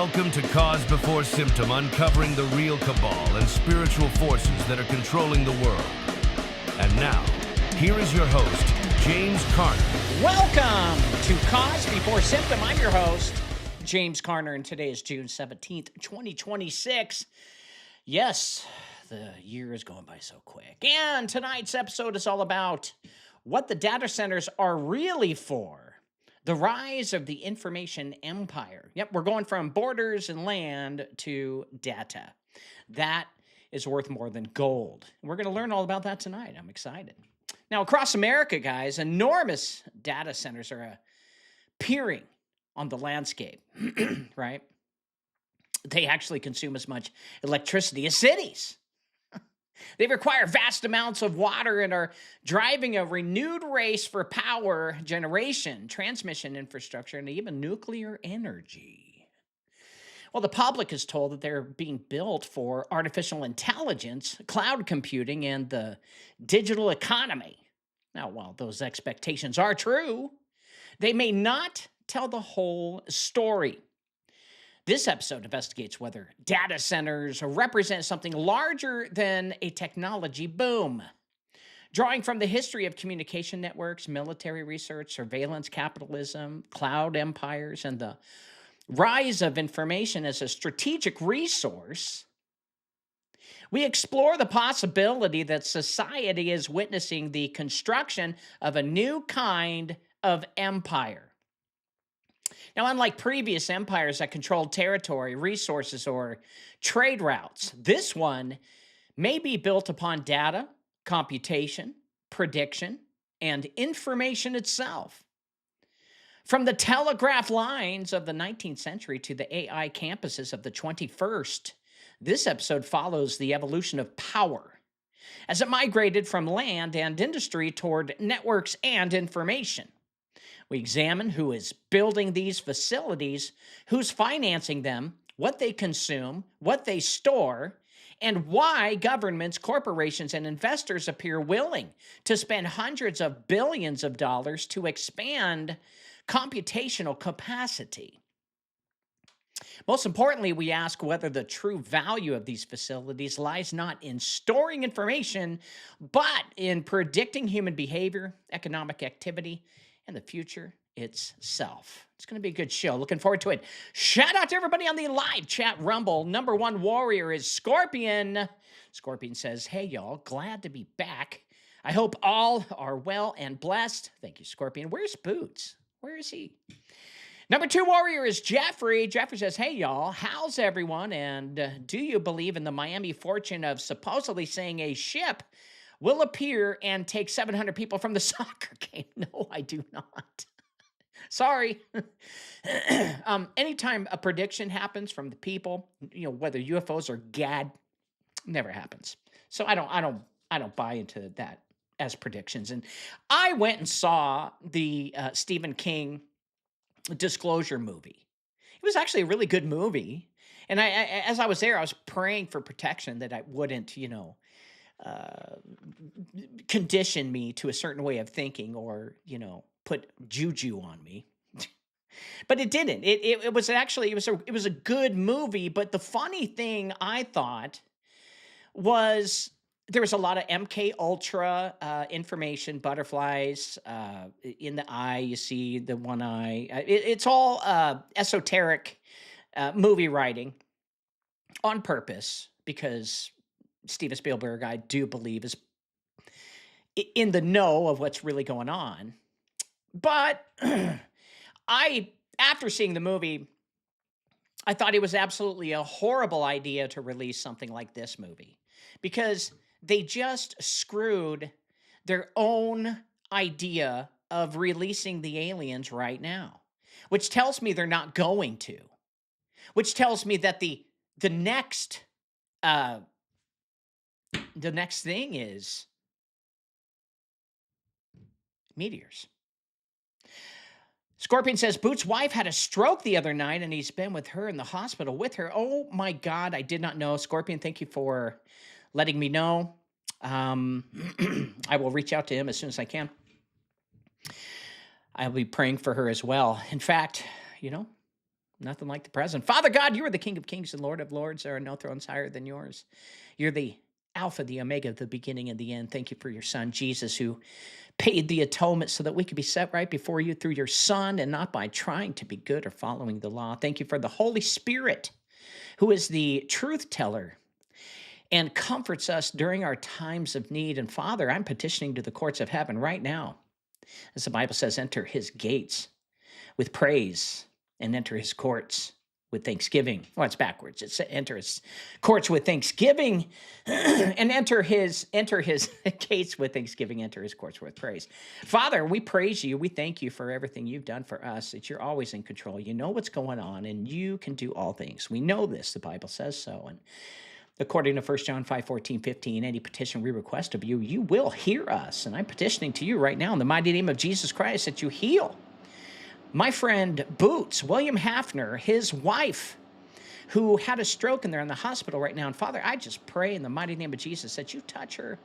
Welcome to Cause Before Symptom, uncovering the real cabal and spiritual forces that are controlling the world. And now, here is your host, James Carner. Welcome to Cause Before Symptom. I'm your host, James Carner, and today is June 17th, 2026. Yes, the year is going by so quick. And tonight's episode is all about what the data centers are really for. The rise of the information empire. Yep, we're going from borders and land to data. That is worth more than gold. We're going to learn all about that tonight. I'm excited. Now, across America, guys, enormous data centers are appearing on the landscape, right? They actually consume as much electricity as cities. They require vast amounts of water and are driving a renewed race for power generation, transmission infrastructure, and even nuclear energy. Well, the public is told that they're being built for artificial intelligence, cloud computing, and the digital economy. Now, while those expectations are true, they may not tell the whole story. This episode investigates whether data centers represent something larger than a technology boom. Drawing from the history of communication networks, military research, surveillance capitalism, cloud empires, and the rise of information as a strategic resource, we explore the possibility that society is witnessing the construction of a new kind of empire. Now, unlike previous empires that controlled territory, resources, or trade routes, this one may be built upon data, computation, prediction, and information itself. From the telegraph lines of the 19th century to the AI campuses of the 21st, this episode follows the evolution of power as it migrated from land and industry toward networks and information. We examine who is building these facilities, who's financing them, what they consume, what they store, and why governments, corporations, and investors appear willing to spend hundreds of billions of dollars to expand computational capacity. Most importantly, we ask whether the true value of these facilities lies not in storing information, but in predicting human behavior, economic activity, and the future itself. It's going to be a good show. Looking forward to it. Shout out to everybody on the live chat Rumble. Number one warrior is Scorpion. Scorpion says, hey, y'all, glad to be back. I hope all are well and blessed. Thank you, Scorpion. Where's Boots? Where is he? Number two warrior is Jeffrey. Jeffrey says, hey, y'all, how's everyone? And do you believe in the Miami fortune of supposedly saying a ship will appear and take 700 people from the soccer game? No, I do not. Sorry. Anytime a prediction happens from the people, whether UFOs or GAD, never happens. So I don't buy into that as predictions. And I went and saw the Stephen King Disclosure movie. It was actually a really good movie. And as I was there, I was praying for protection that I wouldn't, condition me to a certain way of thinking or, put juju on me. But it didn't. It was a good movie. But the funny thing I thought was there was a lot of MK Ultra information, butterflies in the eye. You see the one eye. It's all esoteric movie writing on purpose because Steven Spielberg, I do believe, is in the know of what's really going on. But after seeing the movie, I thought it was absolutely a horrible idea to release something like this movie because they just screwed their own idea of releasing the aliens right now, which tells me they're not going to, which tells me that the next thing is meteors. Scorpion says, Boots' wife had a stroke the other night, and he's been with her in the hospital with her. Oh, my God, I did not know. Scorpion, thank you for letting me know. I will reach out to him as soon as I can. I'll be praying for her as well. In fact, Nothing like the present. Father God, you are the King of kings and Lord of lords. There are no thrones higher than yours. You're the Alpha, the Omega, the beginning and the end. Thank you for your son, Jesus, who paid the atonement so that we could be set right before you through your son and not by trying to be good or following the law. Thank you for the Holy Spirit, who is the truth teller and comforts us during our times of need. And Father, I'm petitioning to the courts of heaven right now. As the Bible says, enter his gates with praise and enter his courts with thanksgiving. Well, it's backwards. It's enter his courts with thanksgiving and enter his gates with thanksgiving, enter his courts with praise. Father, we praise you. We thank you for everything you've done for us, that you're always in control. You know what's going on, and you can do all things. We know this. The Bible says so. And according to 1 John 5, 14, 15, any petition we request of you, you will hear us. And I'm petitioning to you right now in the mighty name of Jesus Christ that you heal my friend Boots, William Hafner, his wife, who had a stroke and they're in the hospital right now. And Father, I just pray in the mighty name of Jesus that you touch her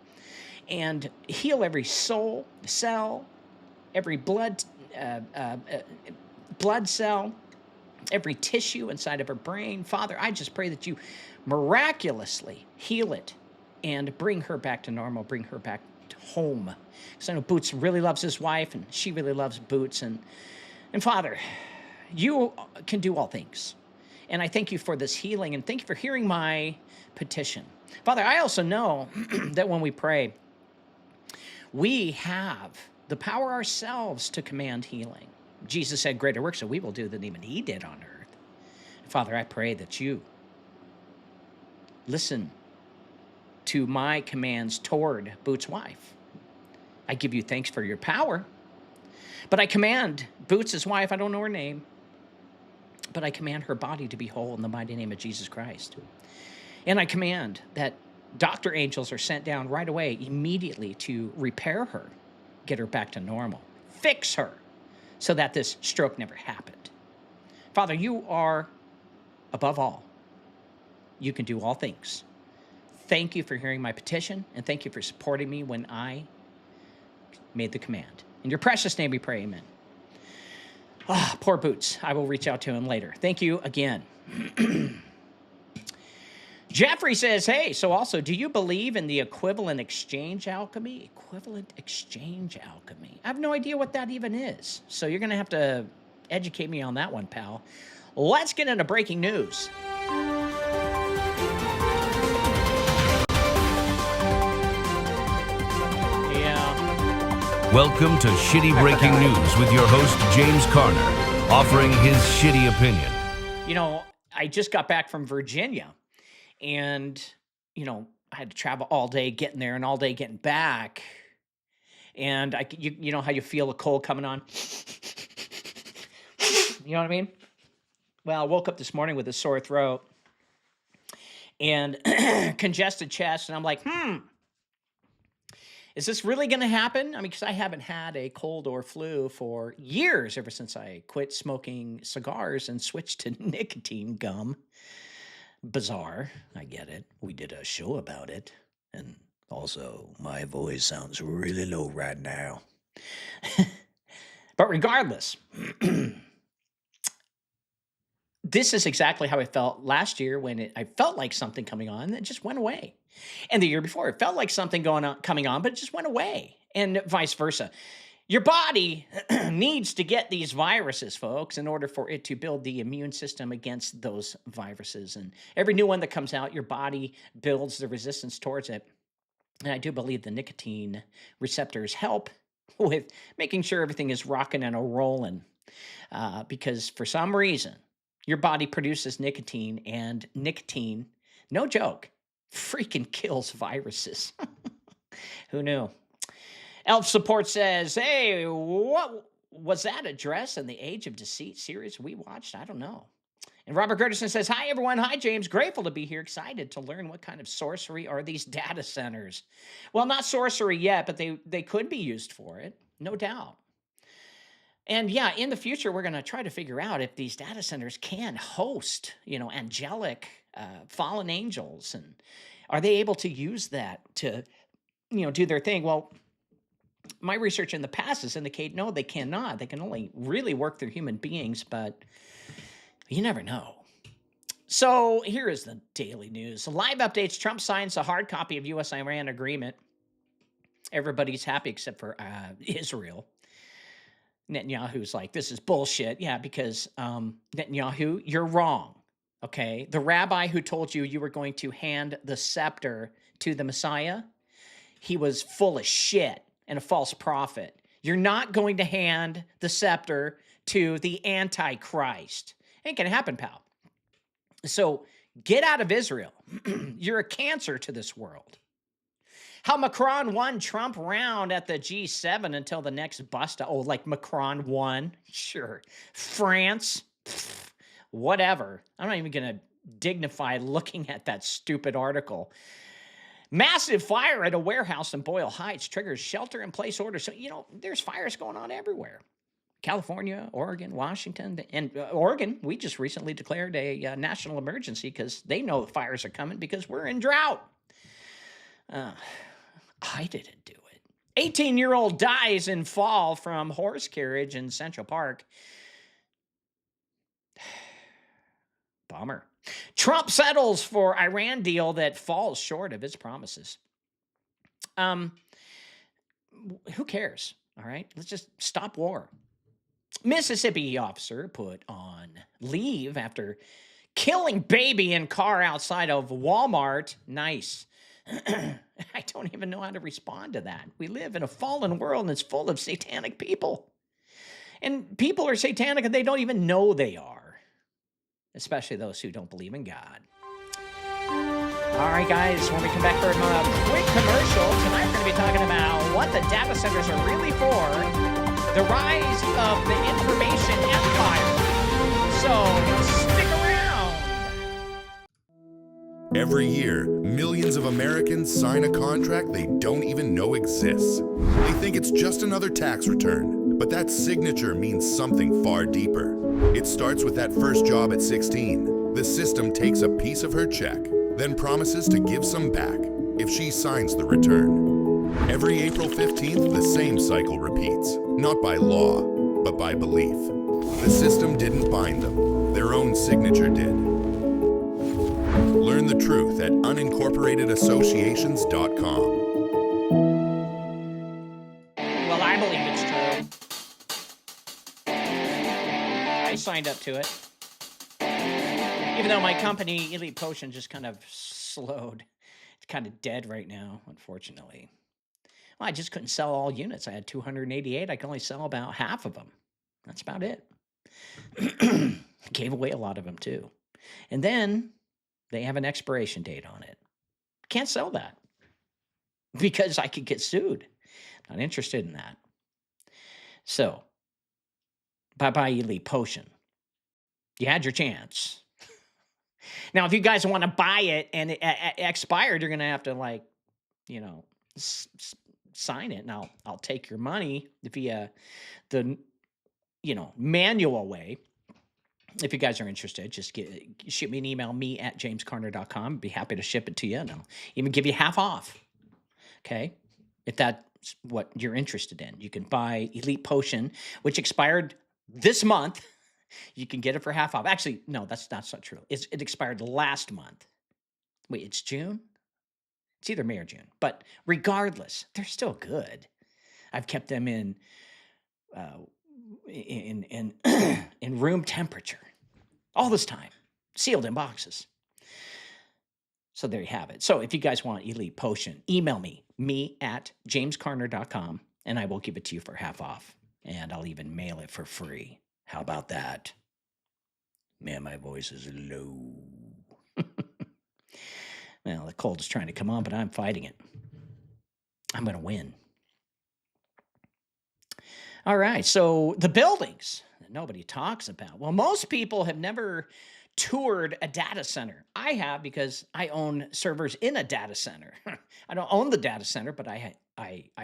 and heal every soul, cell, every blood cell, every tissue inside of her brain. Father, I just pray that you miraculously heal it and bring her back to normal, bring her back to home. Because I know Boots really loves his wife and she really loves Boots. And Father, you can do all things. And I thank you for this healing and thank you for hearing my petition. Father, I also know that when we pray, we have the power ourselves to command healing. Jesus said, greater works that we will do than even he did on earth. Father, I pray that you listen to my commands toward Boots' wife. I give you thanks for your power. But I command Boots' wife, I don't know her name, but I command her body to be whole in the mighty name of Jesus Christ. And I command that doctor angels are sent down right away, immediately, to repair her, get her back to normal, fix her, so that this stroke never happened. Father, you are above all. You can do all things. Thank you for hearing my petition, and thank you for supporting me when I made the command. In your precious name we pray, amen. Poor Boots. I will reach out to him later. Thank you again. Jeffrey says, hey, so also, do you believe in the equivalent exchange alchemy? Equivalent exchange alchemy. I have no idea what that even is. So you're going to have to educate me on that one, pal. Let's get into breaking news. Welcome to Shitty Breaking News with your host, James Carner, offering his shitty opinion. You know, I just got back from Virginia, and, you know, I had to travel all day getting there and all day getting back. And you know how you feel a cold coming on? You know what I mean? Well, I woke up this morning with a sore throat and congested chest, and I'm like, is this really going to happen? I mean, because I haven't had a cold or flu for years, ever since I quit smoking cigars and switched to nicotine gum. Bizarre. I get it. We did a show about it. And also, my voice sounds really low right now. But regardless, this is exactly how I felt last year when I felt like something coming on that just went away. And the year before, it felt like something coming on, but it just went away. And vice versa. Your body needs to get these viruses, folks, in order for it to build the immune system against those viruses. And every new one that comes out, your body builds the resistance towards it. And I do believe the nicotine receptors help with making sure everything is rocking and a-rolling. Because for some reason, your body produces nicotine, and nicotine, no joke, freaking kills viruses. Who knew? Elf Support says, hey, what was that address in the Age of Deceit series we watched? I don't know. And Robert Gertison says, hi, everyone. Hi, James. Grateful to be here. Excited to learn what kind of sorcery are these data centers. Well, not sorcery yet, but they could be used for it. No doubt. And yeah, in the future, we're going to try to figure out if these data centers can host, angelic fallen angels. And are they able to use that to, do their thing? Well, my research in the past has indicated, no, they cannot. They can only really work through human beings. But You never know. So here is the daily news. Live updates. Trump signs a hard copy of U.S.-Iran agreement. Everybody's happy except for Israel. Netanyahu's like, this is bullshit. Yeah, because Netanyahu, you're wrong. Okay? The rabbi who told you you were going to hand the scepter to the Messiah, he was full of shit and a false prophet. You're not going to hand the scepter to the Antichrist. Ain't gonna happen, pal. So get out of Israel. You're a cancer to this world. How Macron won Trump round at the G7 until the next bust. Oh, like Macron won? Sure. France? Pfft, whatever. I'm not even going to dignify looking at that stupid article. Massive fire at a warehouse in Boyle Heights triggers shelter-in-place orders. So, there's fires going on everywhere. California, Oregon, Washington, and Oregon, we just recently declared a national emergency because they know the fires are coming because we're in drought. I didn't do it. 18-year-old dies in fall from horse carriage in Central Park. Bummer. Trump settles for Iran deal that falls short of its promises. Who cares? All right, let's just stop war. Mississippi officer put on leave after killing baby in car outside of Walmart. Nice. I don't even know how to respond to that. We live in a fallen world and it's full of satanic people. And people are satanic and they don't even know they are. Especially those who don't believe in God. All right, guys, when we come back for a quick commercial, tonight we're going to be talking about what the data centers are really for. The rise of the information empire. So stick around. Every year, millions of Americans sign a contract they don't even know exists. They think it's just another tax return, but that signature means something far deeper. It starts with that first job at 16. The system takes a piece of her check, then promises to give some back if she signs the return. Every April 15th, the same cycle repeats, not by law, but by belief. The system didn't bind them, their own signature did. Learn the truth at unincorporatedassociations.com. Well, I believe it's true. I signed up to it. Even though my company, Elite Potion, just kind of slowed. It's kind of dead right now, unfortunately. Well, I just couldn't sell all units. I had 288. I could only sell about half of them. That's about it. Gave away a lot of them, too. And then they have an expiration date on it. Can't sell that because I could get sued. Not interested in that. So, bye-bye, Elite Potion. You had your chance. Now, if you guys want to buy it and it expired, you're going to have to, sign it, and I'll take your money via the manual way. If you guys are interested, just shoot me an email, me@jamescarner.com. Be happy to ship it to you, and I'll even give you half off. Okay, if that's what you're interested in, you can buy Elite Potion, which expired this month. You can get it for half off. Actually, no, that's not true. It expired last month. Wait, it's June? It's either May or June. But regardless, they're still good. I've kept them in room temperature all this time, sealed in boxes. So there you have it. So if you guys want Elite Potion, email me@jamescarner.com, and I will give it to you for half off. And I'll even mail it for free. How about that? Man, my voice is low. Well, the cold is trying to come on, but I'm fighting it. I'm going to win. All right, so the buildings that nobody talks about. Well, most people have never toured a data center. I have because I own servers in a data center. I don't own the data center, but I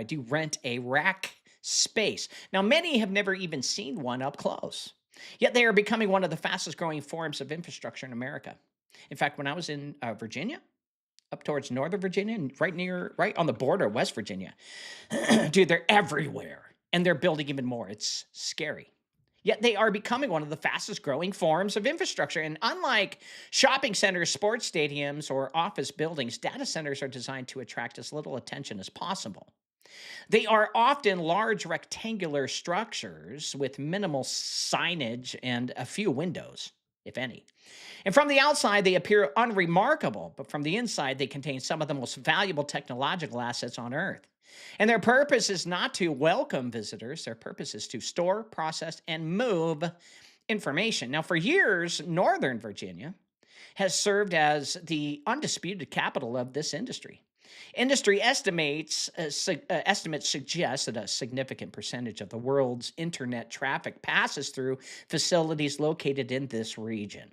do rent a rack space. Now, many have never even seen one up close, yet they are becoming one of the fastest growing forms of infrastructure in America. In fact, when I was in Virginia, up towards Northern Virginia, and right on the border of West Virginia, dude, they're everywhere, and they're building even more. It's scary. Yet they are becoming one of the fastest growing forms of infrastructure. And unlike shopping centers, sports stadiums, or office buildings, data centers are designed to attract as little attention as possible. They are often large rectangular structures with minimal signage and a few windows, if any. And from the outside, they appear unremarkable, but from the inside, they contain some of the most valuable technological assets on Earth. And their purpose is not to welcome visitors, their purpose is to store, process, and move information. Now, for years, Northern Virginia has served as the undisputed capital of this industry. Industry estimates suggest that a significant percentage of the world's internet traffic passes through facilities located in this region.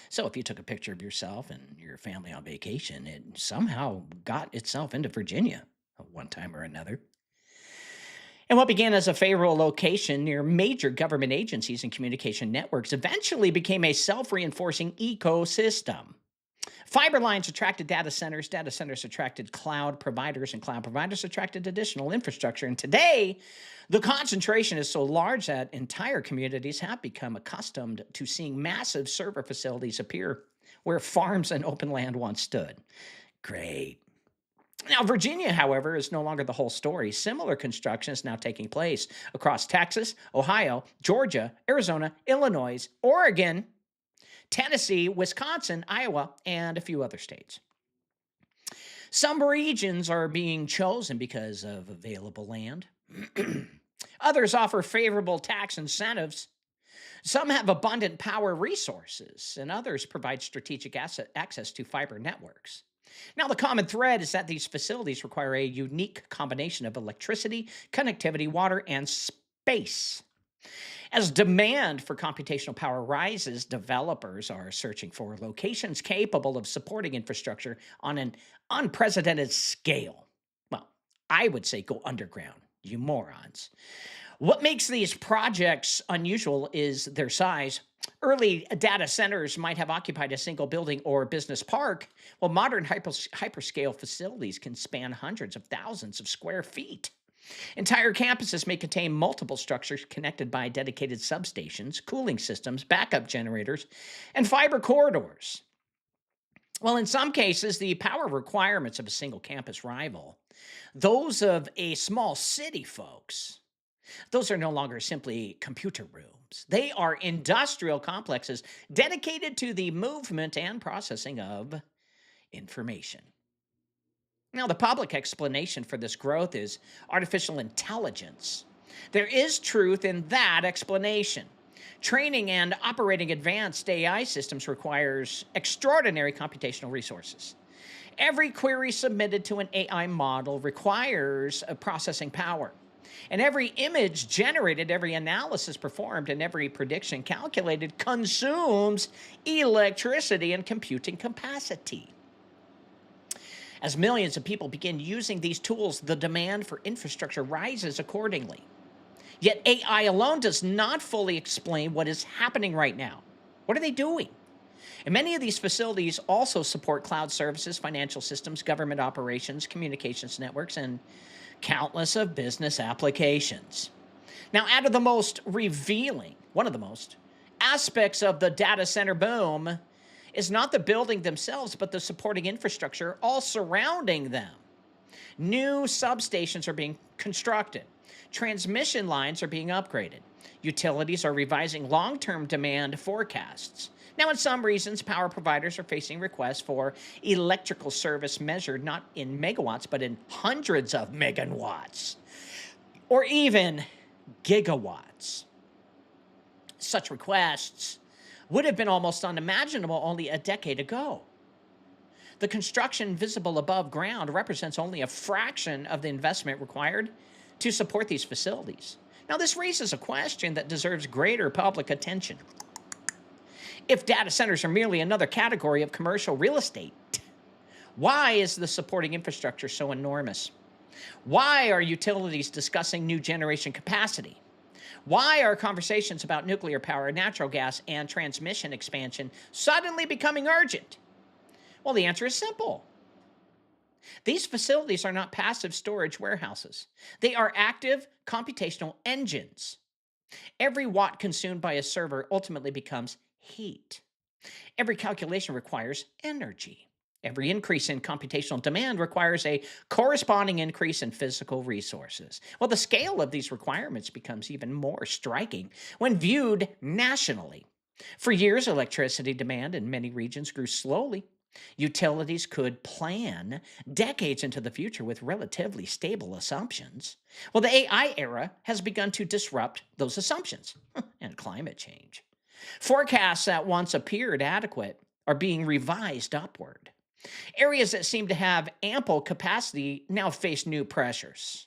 So if you took a picture of yourself and your family on vacation, it somehow got itself into Virginia at one time or another. And what began as a favorable location near major government agencies and communication networks eventually became a self-reinforcing ecosystem. Fiber lines attracted data centers attracted cloud providers, and cloud providers attracted additional infrastructure. And today, the concentration is so large that entire communities have become accustomed to seeing massive server facilities appear where farms and open land once stood. Great. Now, Virginia, however, is no longer the whole story. Similar construction is now taking place across Texas, Ohio, Georgia, Arizona, Illinois, Oregon, Tennessee, Wisconsin, Iowa, and a few other states. Some regions are being chosen because of available land. Others offer favorable tax incentives. Some have abundant power resources, and others provide strategic access to fiber networks. Now, the common thread is that these facilities require a unique combination of electricity, connectivity, water, and space. As demand for computational power rises, developers are searching for locations capable of supporting infrastructure on an unprecedented scale. Well, I would say go underground, you morons. What makes these projects unusual is their size. Early data centers might have occupied a single building or business park, while modern hyperscale facilities can span hundreds of thousands of square feet. Entire campuses may contain multiple structures connected by dedicated substations, cooling systems, backup generators, and fiber corridors. Well, in some cases, the power requirements of a single campus rival those of a small city, folks. Those are no longer simply computer rooms. They are industrial complexes dedicated to the movement and processing of information. Now, the public explanation for this growth is artificial intelligence. There is truth in that explanation. Training and operating advanced AI systems requires extraordinary computational resources. Every query submitted to an AI model requires a processing power. And every image generated, every analysis performed, and every prediction calculated consumes electricity and computing capacity. As millions of people begin using these tools, the demand for infrastructure rises accordingly. Yet AI alone does not fully explain what is happening right now. What are they doing? And many of these facilities also support cloud services, financial systems, government operations, communications networks, and countless of business applications. Now, out of the most revealing, one of the most, aspects of the data center boom is not the building themselves, but the supporting infrastructure all surrounding them. New substations are being constructed. Transmission lines are being upgraded. Utilities are revising long-term demand forecasts. Now, in some regions, power providers are facing requests for electrical service measured not in megawatts, but in hundreds of megawatts, or even gigawatts. Such requests would have been almost unimaginable only a decade ago. The construction visible above ground represents only a fraction of the investment required to support these facilities. Now, this raises a question that deserves greater public attention. If data centers are merely another category of commercial real estate, why is the supporting infrastructure so enormous? Why are utilities discussing new generation capacity? Why are conversations about nuclear power, natural gas, and transmission expansion suddenly becoming urgent? Well, the answer is simple. These facilities are not passive storage warehouses. They are active computational engines. Every watt consumed by a server ultimately becomes heat. Every calculation requires energy. Every increase in computational demand requires a corresponding increase in physical resources. Well, the scale of these requirements becomes even more striking when viewed nationally. For years, electricity demand in many regions grew slowly. Utilities could plan decades into the future with relatively stable assumptions. Well, the AI era has begun to disrupt those assumptions and climate change. Forecasts that once appeared adequate are being revised upward. Areas that seem to have ample capacity now face new pressures.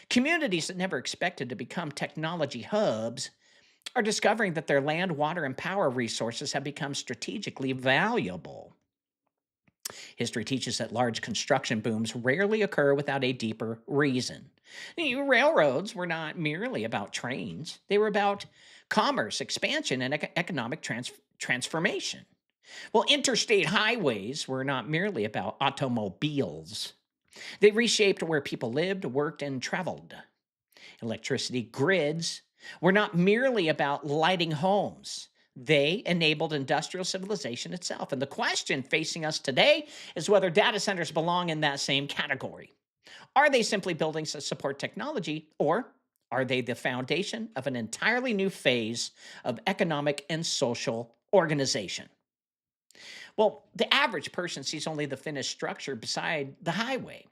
Communities that never expected to become technology hubs are discovering that their land, water, and power resources have become strategically valuable. History teaches that large construction booms rarely occur without a deeper reason. Railroads were not merely about trains, they were about commerce, expansion, and economic transformation. Well, interstate highways were not merely about automobiles, they reshaped where people lived, worked, and traveled. Electricity grids were not merely about lighting homes. They enabled industrial civilization itself. And the question facing us today is whether data centers belong in that same category. Are they simply buildings that support technology, or are they the foundation of an entirely new phase of economic and social organization? Well, the average person sees only the finished structure beside the highway.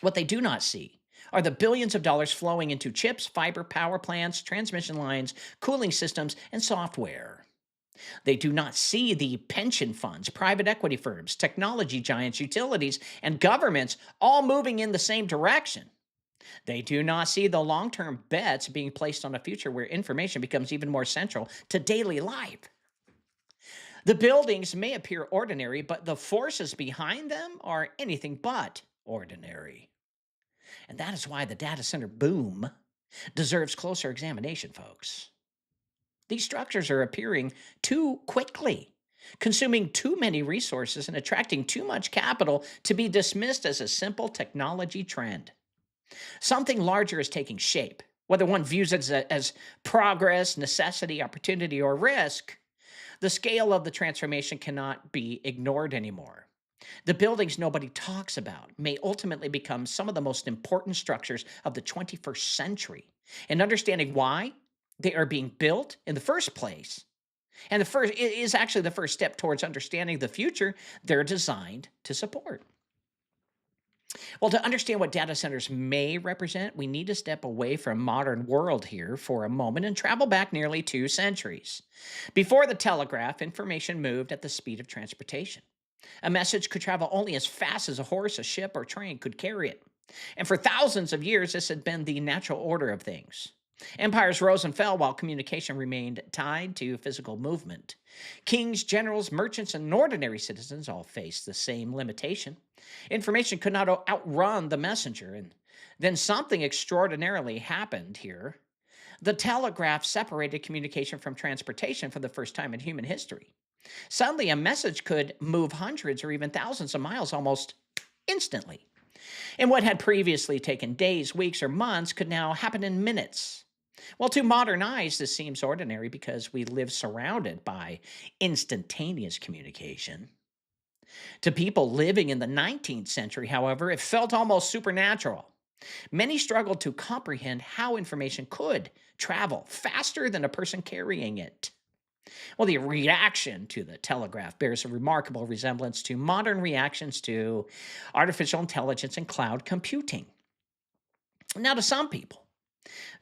What they do not see are the billions of dollars flowing into chips, fiber, power plants, transmission lines, cooling systems, and software. They do not see the pension funds, private equity firms, technology giants, utilities, and governments all moving in the same direction. They do not see the long term bets being placed on a future where information becomes even more central to daily life. The buildings may appear ordinary, but the forces behind them are anything but ordinary. And that is why the data center boom deserves closer examination, folks. These structures are appearing too quickly, consuming too many resources, and attracting too much capital to be dismissed as a simple technology trend. Something larger is taking shape, whether one views it as progress, necessity, opportunity, or risk. The scale of the transformation cannot be ignored anymore. The buildings nobody talks about may ultimately become some of the most important structures of the 21st century. And understanding why they are being built in the first place, and it is actually the first step towards understanding the future they're designed to support. Well, to understand what data centers may represent, we need to step away from modern world here for a moment and travel back nearly 2 centuries. Before the telegraph, information moved at the speed of transportation. A message could travel only as fast as a horse, a ship, or train could carry it. And for thousands of years, this had been the natural order of things. Empires rose and fell while communication remained tied to physical movement. Kings, generals, merchants, and ordinary citizens all faced the same limitation. Information could not outrun the messenger, and then something extraordinarily happened here. The telegraph separated communication from transportation for the first time in human history. Suddenly, a message could move hundreds or even thousands of miles almost instantly. And what had previously taken days, weeks, or months could now happen in minutes. Well, to modern eyes, this seems ordinary because we live surrounded by instantaneous communication. To people living in the 19th century, however, it felt almost supernatural. Many struggled to comprehend how information could travel faster than a person carrying it. Well, the reaction to the telegraph bears a remarkable resemblance to modern reactions to artificial intelligence and cloud computing. Now, to some people,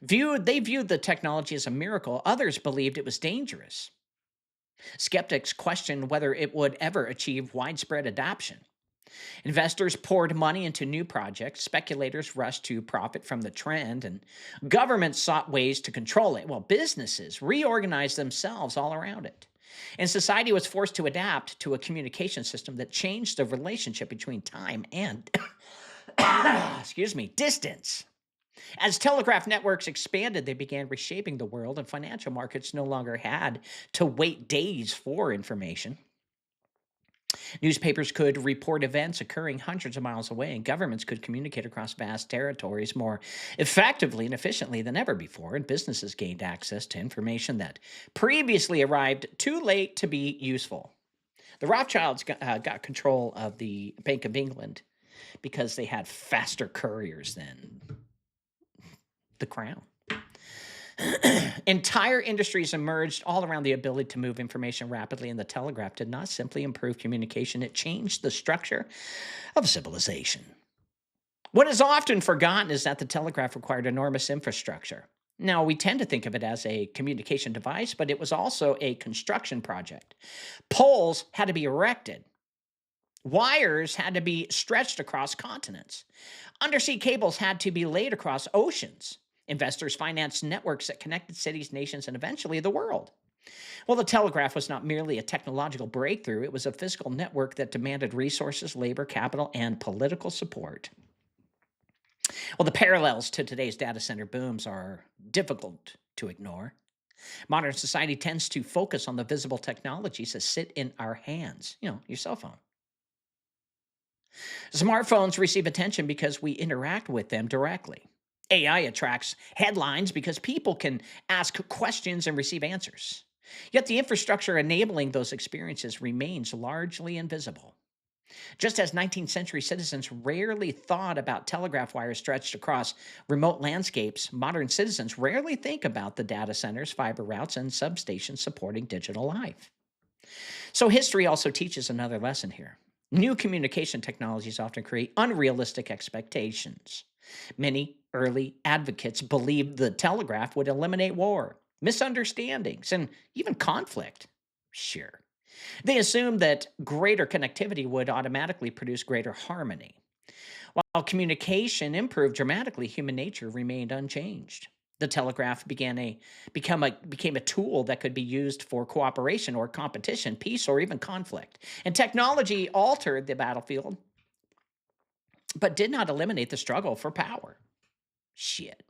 they viewed the technology as a miracle. Others believed it was dangerous. Skeptics questioned whether it would ever achieve widespread adoption. Investors poured money into new projects, speculators rushed to profit from the trend, and governments sought ways to control it, while businesses reorganized themselves all around it. And society was forced to adapt to a communication system that changed the relationship between time and distance. As telegraph networks expanded, they began reshaping the world, and financial markets no longer had to wait days for information. Newspapers could report events occurring hundreds of miles away, and governments could communicate across vast territories more effectively and efficiently than ever before, and businesses gained access to information that previously arrived too late to be useful. The Rothschilds got control of the Bank of England because they had faster couriers than the crown. Entire industries emerged all around the ability to move information rapidly, and the telegraph did not simply improve communication, it changed the structure of civilization. What is often forgotten is that the telegraph required enormous infrastructure. Now, we tend to think of it as a communication device, but it was also a construction project. Poles had to be erected. Wires had to be stretched across continents. Undersea cables had to be laid across oceans. Investors financed networks that connected cities, nations, and eventually the world. Well, the telegraph was not merely a technological breakthrough, it was a physical network that demanded resources, labor, capital, and political support. Well, the parallels to today's data center booms are difficult to ignore. Modern society tends to focus on the visible technologies that sit in our hands, your cell phone. Smartphones receive attention because we interact with them directly. AI attracts headlines because people can ask questions and receive answers. Yet the infrastructure enabling those experiences remains largely invisible. Just as 19th century citizens rarely thought about telegraph wires stretched across remote landscapes, modern citizens rarely think about the data centers, fiber routes, and substations supporting digital life. So history also teaches another lesson here. New communication technologies often create unrealistic expectations. Many early advocates believed the telegraph would eliminate war, misunderstandings, and even conflict. Sure. They assumed that greater connectivity would automatically produce greater harmony. While communication improved dramatically, human nature remained unchanged. The telegraph became a tool that could be used for cooperation or competition, peace, or even conflict. And technology altered the battlefield, but did not eliminate the struggle for power. Shit.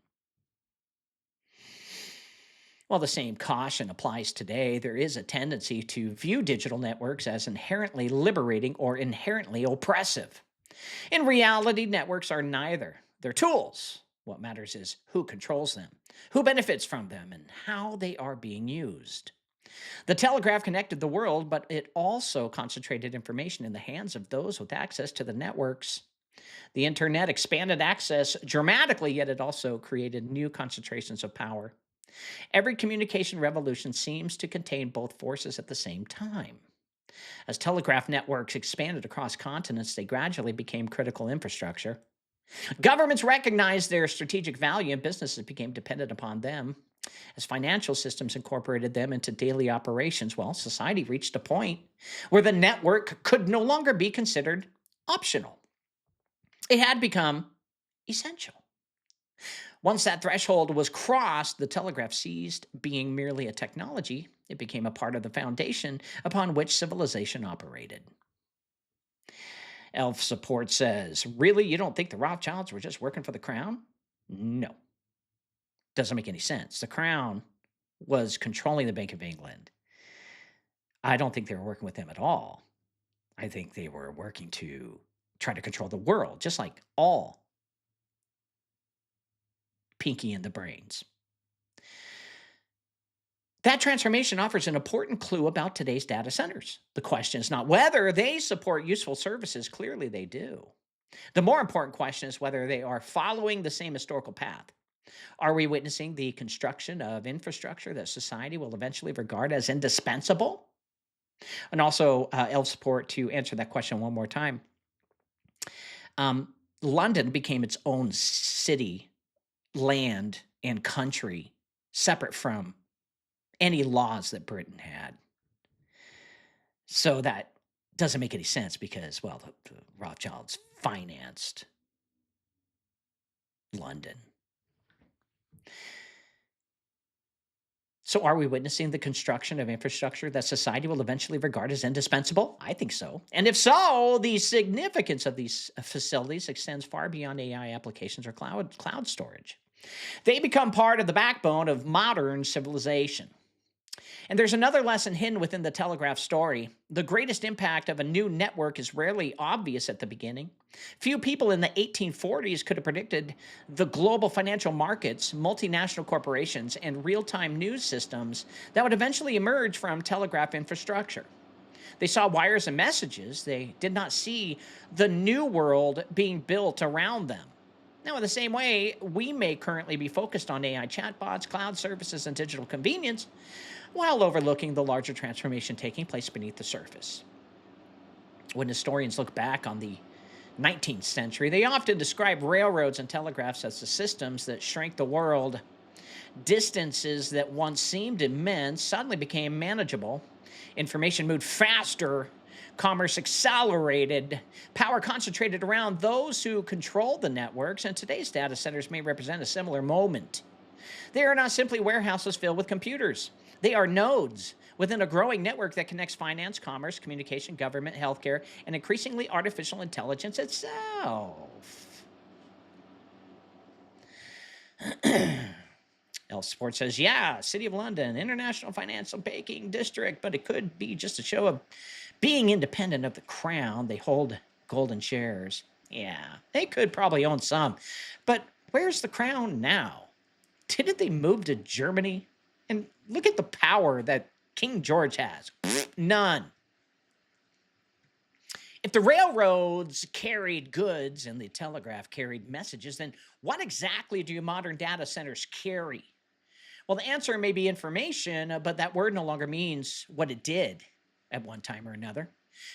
While the same caution applies today, there is a tendency to view digital networks as inherently liberating or inherently oppressive. In reality, networks are neither. They're tools. What matters is who controls them, who benefits from them, and how they are being used. The telegraph connected the world, but it also concentrated information in the hands of those with access to the networks. The internet expanded access dramatically, yet it also created new concentrations of power. Every communication revolution seems to contain both forces at the same time. As telegraph networks expanded across continents, they gradually became critical infrastructure. Governments recognized their strategic value, and businesses became dependent upon them. As financial systems incorporated them into daily operations, well, society reached a point where the network could no longer be considered optional. It had become essential. Once that threshold was crossed, the telegraph ceased being merely a technology. It became a part of the foundation upon which civilization operated. Elf Support says, really, you don't think the Rothschilds were just working for the crown? No. Doesn't make any sense. The crown was controlling the Bank of England. I don't think they were working with them at all. I think they were working to try to control the world, just like all pinky in the brains. That transformation offers an important clue about today's data centers. The question is not whether they support useful services. Clearly they do. The more important question is whether they are following the same historical path. Are we witnessing the construction of infrastructure that society will eventually regard as indispensable? And also, Elf Support, to answer that question one more time, London became its own city, land, and country, separate from any laws that Britain had. So that doesn't make any sense because, well, the Rothschilds financed London. So are we witnessing the construction of infrastructure that society will eventually regard as indispensable? I think so. And if so, the significance of these facilities extends far beyond AI applications or cloud storage. They become part of the backbone of modern civilization. And there's another lesson hidden within the Telegraph story. The greatest impact of a new network is rarely obvious at the beginning. Few people in the 1840s could have predicted the global financial markets, multinational corporations, and real-time news systems that would eventually emerge from telegraph infrastructure. They saw wires and messages. They did not see the new world being built around them. Now, in the same way, we may currently be focused on AI chatbots, cloud services, and digital convenience, while overlooking the larger transformation taking place beneath the surface. When historians look back on the 19th century, they often describe railroads and telegraphs as the systems that shrank the world. Distances that once seemed immense suddenly became manageable. Information moved faster. Commerce accelerated. Power concentrated around those who controlled the networks, and today's data centers may represent a similar moment. They are not simply warehouses filled with computers. They are nodes within a growing network that connects finance, commerce, communication, government, healthcare, and increasingly artificial intelligence itself. Elf Sports says, yeah, City of London, International Financial Banking District, but it could be just a show of being independent of the crown. They hold golden shares. Yeah, they could probably own some. But where's the crown now? Didn't they move to Germany? And look at the power that King George has. None. If the railroads carried goods and the telegraph carried messages, then what exactly do modern data centers carry? Well, the answer may be information, but that word no longer means what it did at one time or another.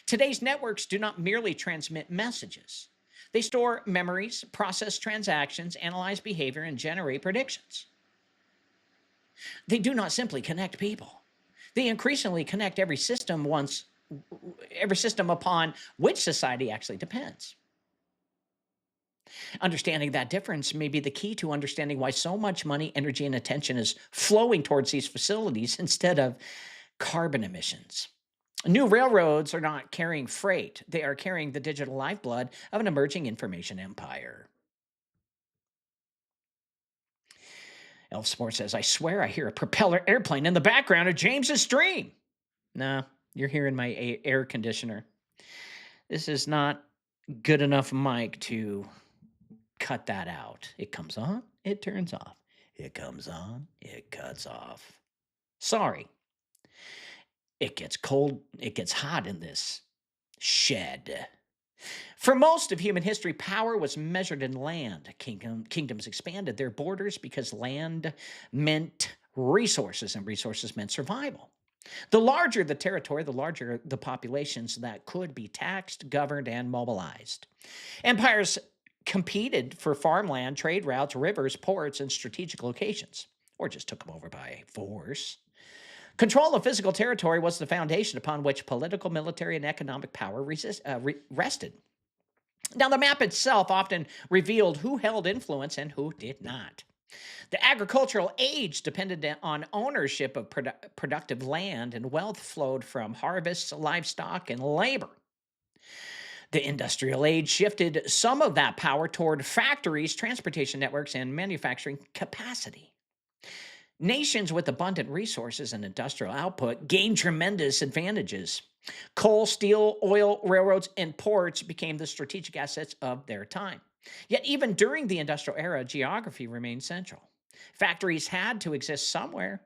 Today's networks do not merely transmit messages. They store memories, process transactions, analyze behavior, and generate predictions. They do not simply connect people. They increasingly connect every system upon which society actually depends. Understanding that difference may be the key to understanding why so much money, energy, and attention is flowing towards these facilities instead of carbon emissions. New railroads are not carrying freight. They are carrying the digital lifeblood of an emerging information empire. Elf Sports says, I swear I hear a propeller airplane in the background of James's stream. No, you're hearing my air conditioner. This is not good enough mic to cut that out. It comes on, it turns off. It comes on, it cuts off. Sorry. It gets cold, it gets hot in this shed. For most of human history, power was measured in land. Kingdoms expanded their borders because land meant resources, and resources meant survival. The larger the territory, the larger the populations that could be taxed, governed, and mobilized. Empires competed for farmland, trade routes, rivers, ports, and strategic locations, or just took them over by force. Control of physical territory was the foundation upon which political, military, and economic power rested. Now, the map itself often revealed who held influence and who did not. The agricultural age depended on ownership of productive land, and wealth flowed from harvests, livestock, and labor. The industrial age shifted some of that power toward factories, transportation networks, and manufacturing capacity. Nations with abundant resources and industrial output gained tremendous advantages. Coal, steel, oil, railroads, and ports became the strategic assets of their time. Yet even during the industrial era, geography remained central. Factories had to exist somewhere.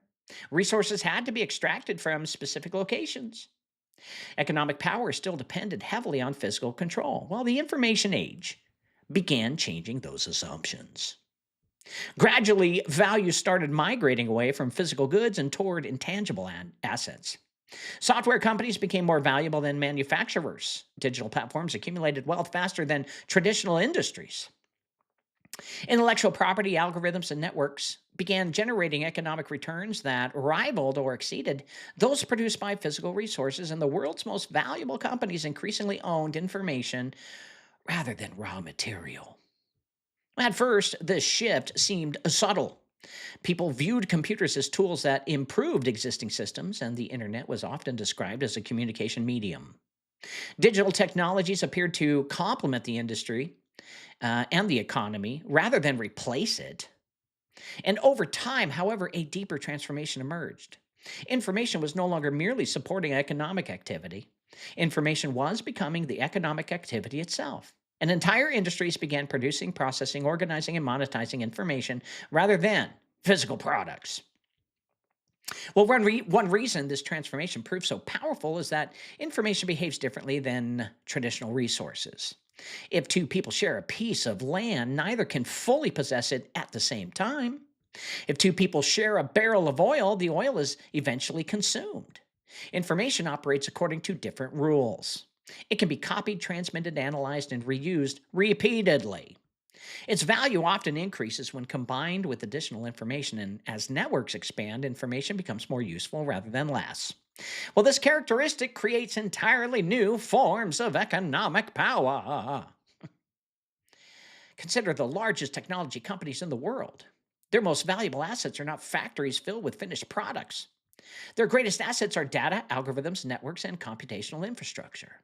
Resources had to be extracted from specific locations. Economic power still depended heavily on physical control, while the information age began changing those assumptions. Gradually, value started migrating away from physical goods and toward intangible assets. Software companies became more valuable than manufacturers. Digital platforms accumulated wealth faster than traditional industries. Intellectual property, algorithms, and networks began generating economic returns that rivaled or exceeded those produced by physical resources, and the world's most valuable companies increasingly owned information rather than raw material. At first, this shift seemed subtle. People viewed computers as tools that improved existing systems, and the internet was often described as a communication medium. Digital technologies appeared to complement the industry and the economy rather than replace it. And over time, however, a deeper transformation emerged. Information was no longer merely supporting economic activity. Information was becoming the economic activity itself. And entire industries began producing, processing, organizing, and monetizing information rather than physical products. Well, one reason this transformation proved so powerful is that information behaves differently than traditional resources. If two people share a piece of land, neither can fully possess it at the same time. If two people share a barrel of oil, the oil is eventually consumed. Information operates according to different rules. It can be copied, transmitted, analyzed, and reused repeatedly. Its value often increases when combined with additional information, and as networks expand, information becomes more useful rather than less. Well, this characteristic creates entirely new forms of economic power. Consider the largest technology companies in the world. Their most valuable assets are not factories filled with finished products. Their greatest assets are data, algorithms, networks, and computational infrastructure.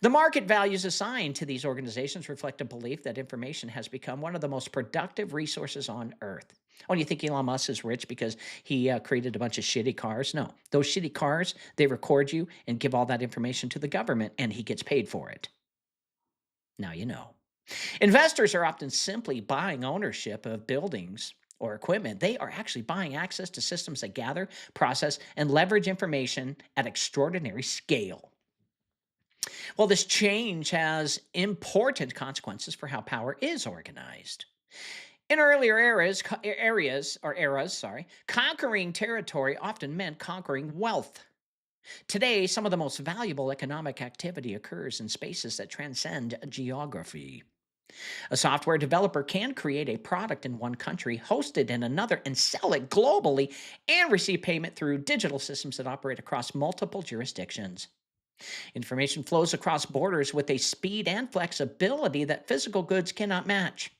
The market values assigned to these organizations reflect a belief that information has become one of the most productive resources on Earth. Oh, and you think Elon Musk is rich because he created a bunch of shitty cars? No. Those shitty cars, they record you and give all that information to the government, and he gets paid for it. Now you know. Investors are often simply buying ownership of buildings or equipment. They are actually buying access to systems that gather, process, and leverage information at extraordinary scale. Well, this change has important consequences for how power is organized. In earlier eras, conquering territory often meant conquering wealth. Today, some of the most valuable economic activity occurs in spaces that transcend geography. A software developer can create a product in one country, host it in another, and sell it globally, and receive payment through digital systems that operate across multiple jurisdictions. Information flows across borders with a speed and flexibility that physical goods cannot match.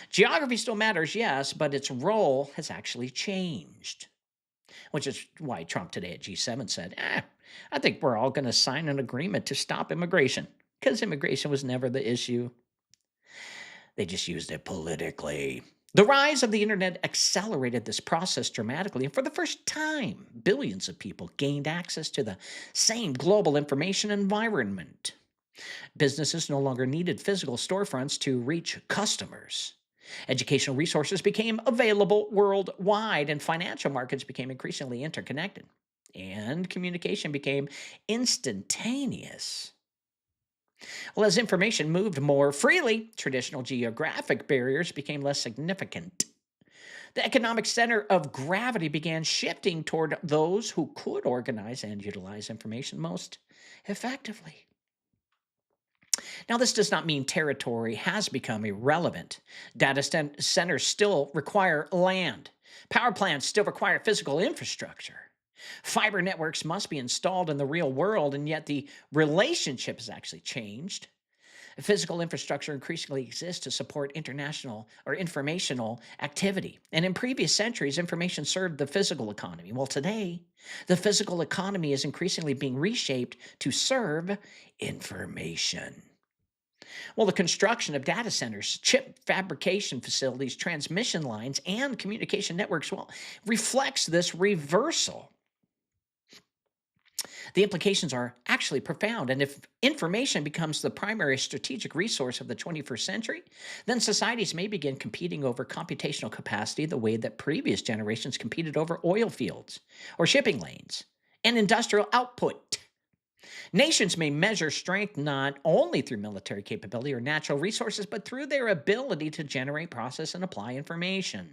Geography still matters, yes, but its role has actually changed. Which is why Trump today at G7 said, I think we're all going to sign an agreement to stop immigration, because immigration was never the issue. They just used it politically. The rise of the internet accelerated this process dramatically, and for the first time, billions of people gained access to the same global information environment. Businesses no longer needed physical storefronts to reach customers. Educational resources became available worldwide, and financial markets became increasingly interconnected. And communication became instantaneous. Well, as information moved more freely, traditional geographic barriers became less significant. The economic center of gravity began shifting toward those who could organize and utilize information most effectively. Now, this does not mean territory has become irrelevant. Data centers still require land. Power plants still require physical infrastructure. Fiber networks must be installed in the real world, and yet the relationship has actually changed. Physical infrastructure increasingly exists to support international or informational activity. And in previous centuries, information served the physical economy. Well, today, the physical economy is increasingly being reshaped to serve information. Well, the construction of data centers, chip fabrication facilities, transmission lines, and communication networks, reflects this reversal. The implications are actually profound, and if information becomes the primary strategic resource of the 21st century, then societies may begin competing over computational capacity the way that previous generations competed over oil fields or shipping lanes and industrial output. Nations may measure strength not only through military capability or natural resources, but through their ability to generate, process, and apply information.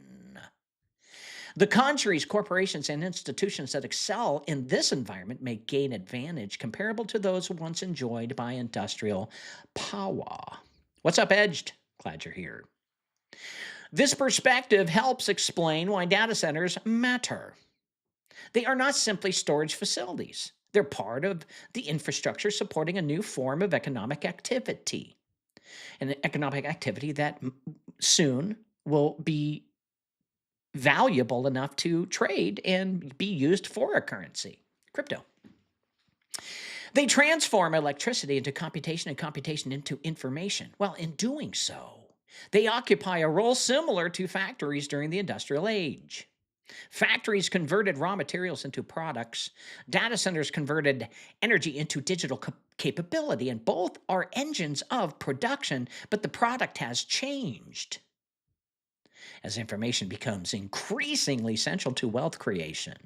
The countries, corporations, and institutions that excel in this environment may gain advantage comparable to those once enjoyed by industrial power. What's up, Edged? Glad you're here. This perspective helps explain why data centers matter. They are not simply storage facilities. They're part of the infrastructure supporting a new form of economic activity, an economic activity that soon will be valuable enough to trade and be used for a currency, crypto. They transform electricity into computation and computation into information. Well, in doing so, they occupy a role similar to factories during the industrial age. Factories converted raw materials into products. Data centers converted energy into digital capability, and both are engines of production, but the product has changed as information becomes increasingly central to wealth creation.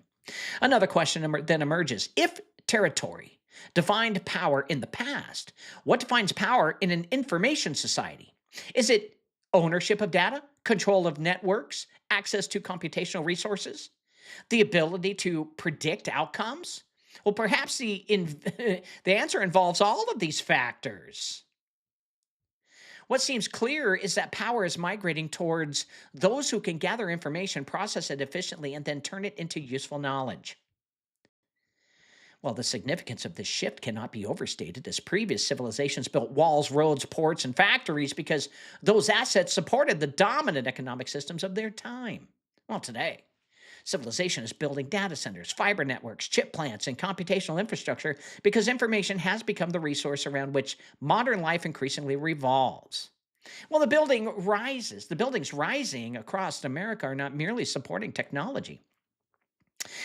Another question then emerges. If territory defined power in the past, what defines power in an information society? Is it ownership of data, control of networks, access to computational resources, the ability to predict outcomes? Well, perhaps the answer involves all of these factors. What seems clear is that power is migrating towards those who can gather information, process it efficiently, and then turn it into useful knowledge. Well, the significance of this shift cannot be overstated, as previous civilizations built walls, roads, ports, and factories because those assets supported the dominant economic systems of their time. Well, today, civilization is building data centers, fiber networks, chip plants, and computational infrastructure because information has become the resource around which modern life increasingly revolves. Well, the buildings rising across America are not merely supporting technology.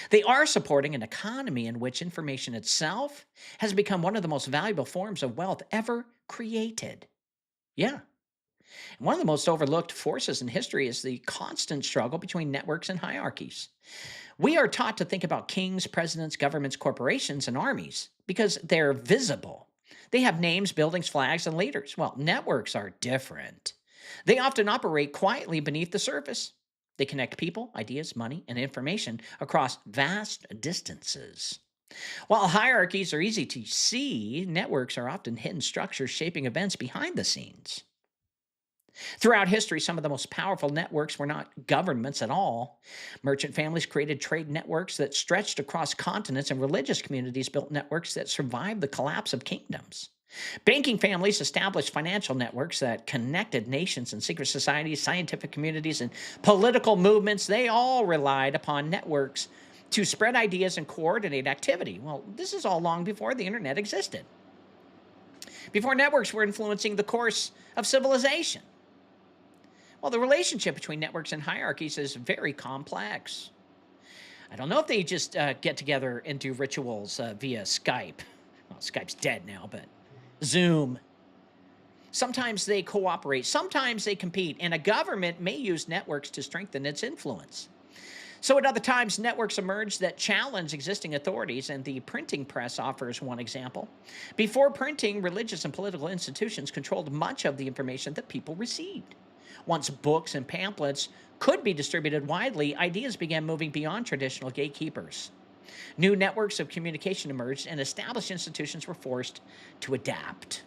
They are supporting an economy in which information itself has become one of the most valuable forms of wealth ever created. Yeah. One of the most overlooked forces in history is the constant struggle between networks and hierarchies. We are taught to think about kings, presidents, governments, corporations, and armies because they're visible. They have names, buildings, flags, and leaders. Well, networks are different. They often operate quietly beneath the surface. They connect people, ideas, money, and information across vast distances. While hierarchies are easy to see, networks are often hidden structures shaping events behind the scenes. Throughout history, some of the most powerful networks were not governments at all. Merchant families created trade networks that stretched across continents, and religious communities built networks that survived the collapse of kingdoms. Banking families established financial networks that connected nations and secret societies, scientific communities, and political movements. They all relied upon networks to spread ideas and coordinate activity. Well, this is all long before the internet existed, before networks were influencing the course of civilization. Well, the relationship between networks and hierarchies is very complex. I don't know if they just get together and do rituals via Skype. Well, Skype's dead now, but Zoom. Sometimes they cooperate, sometimes they compete, and a government may use networks to strengthen its influence. So at other times, networks emerge that challenge existing authorities, and the printing press offers one example. Before printing, religious and political institutions controlled much of the information that people received. Once books and pamphlets could be distributed widely, ideas began moving beyond traditional gatekeepers. New networks of communication emerged, and established institutions were forced to adapt.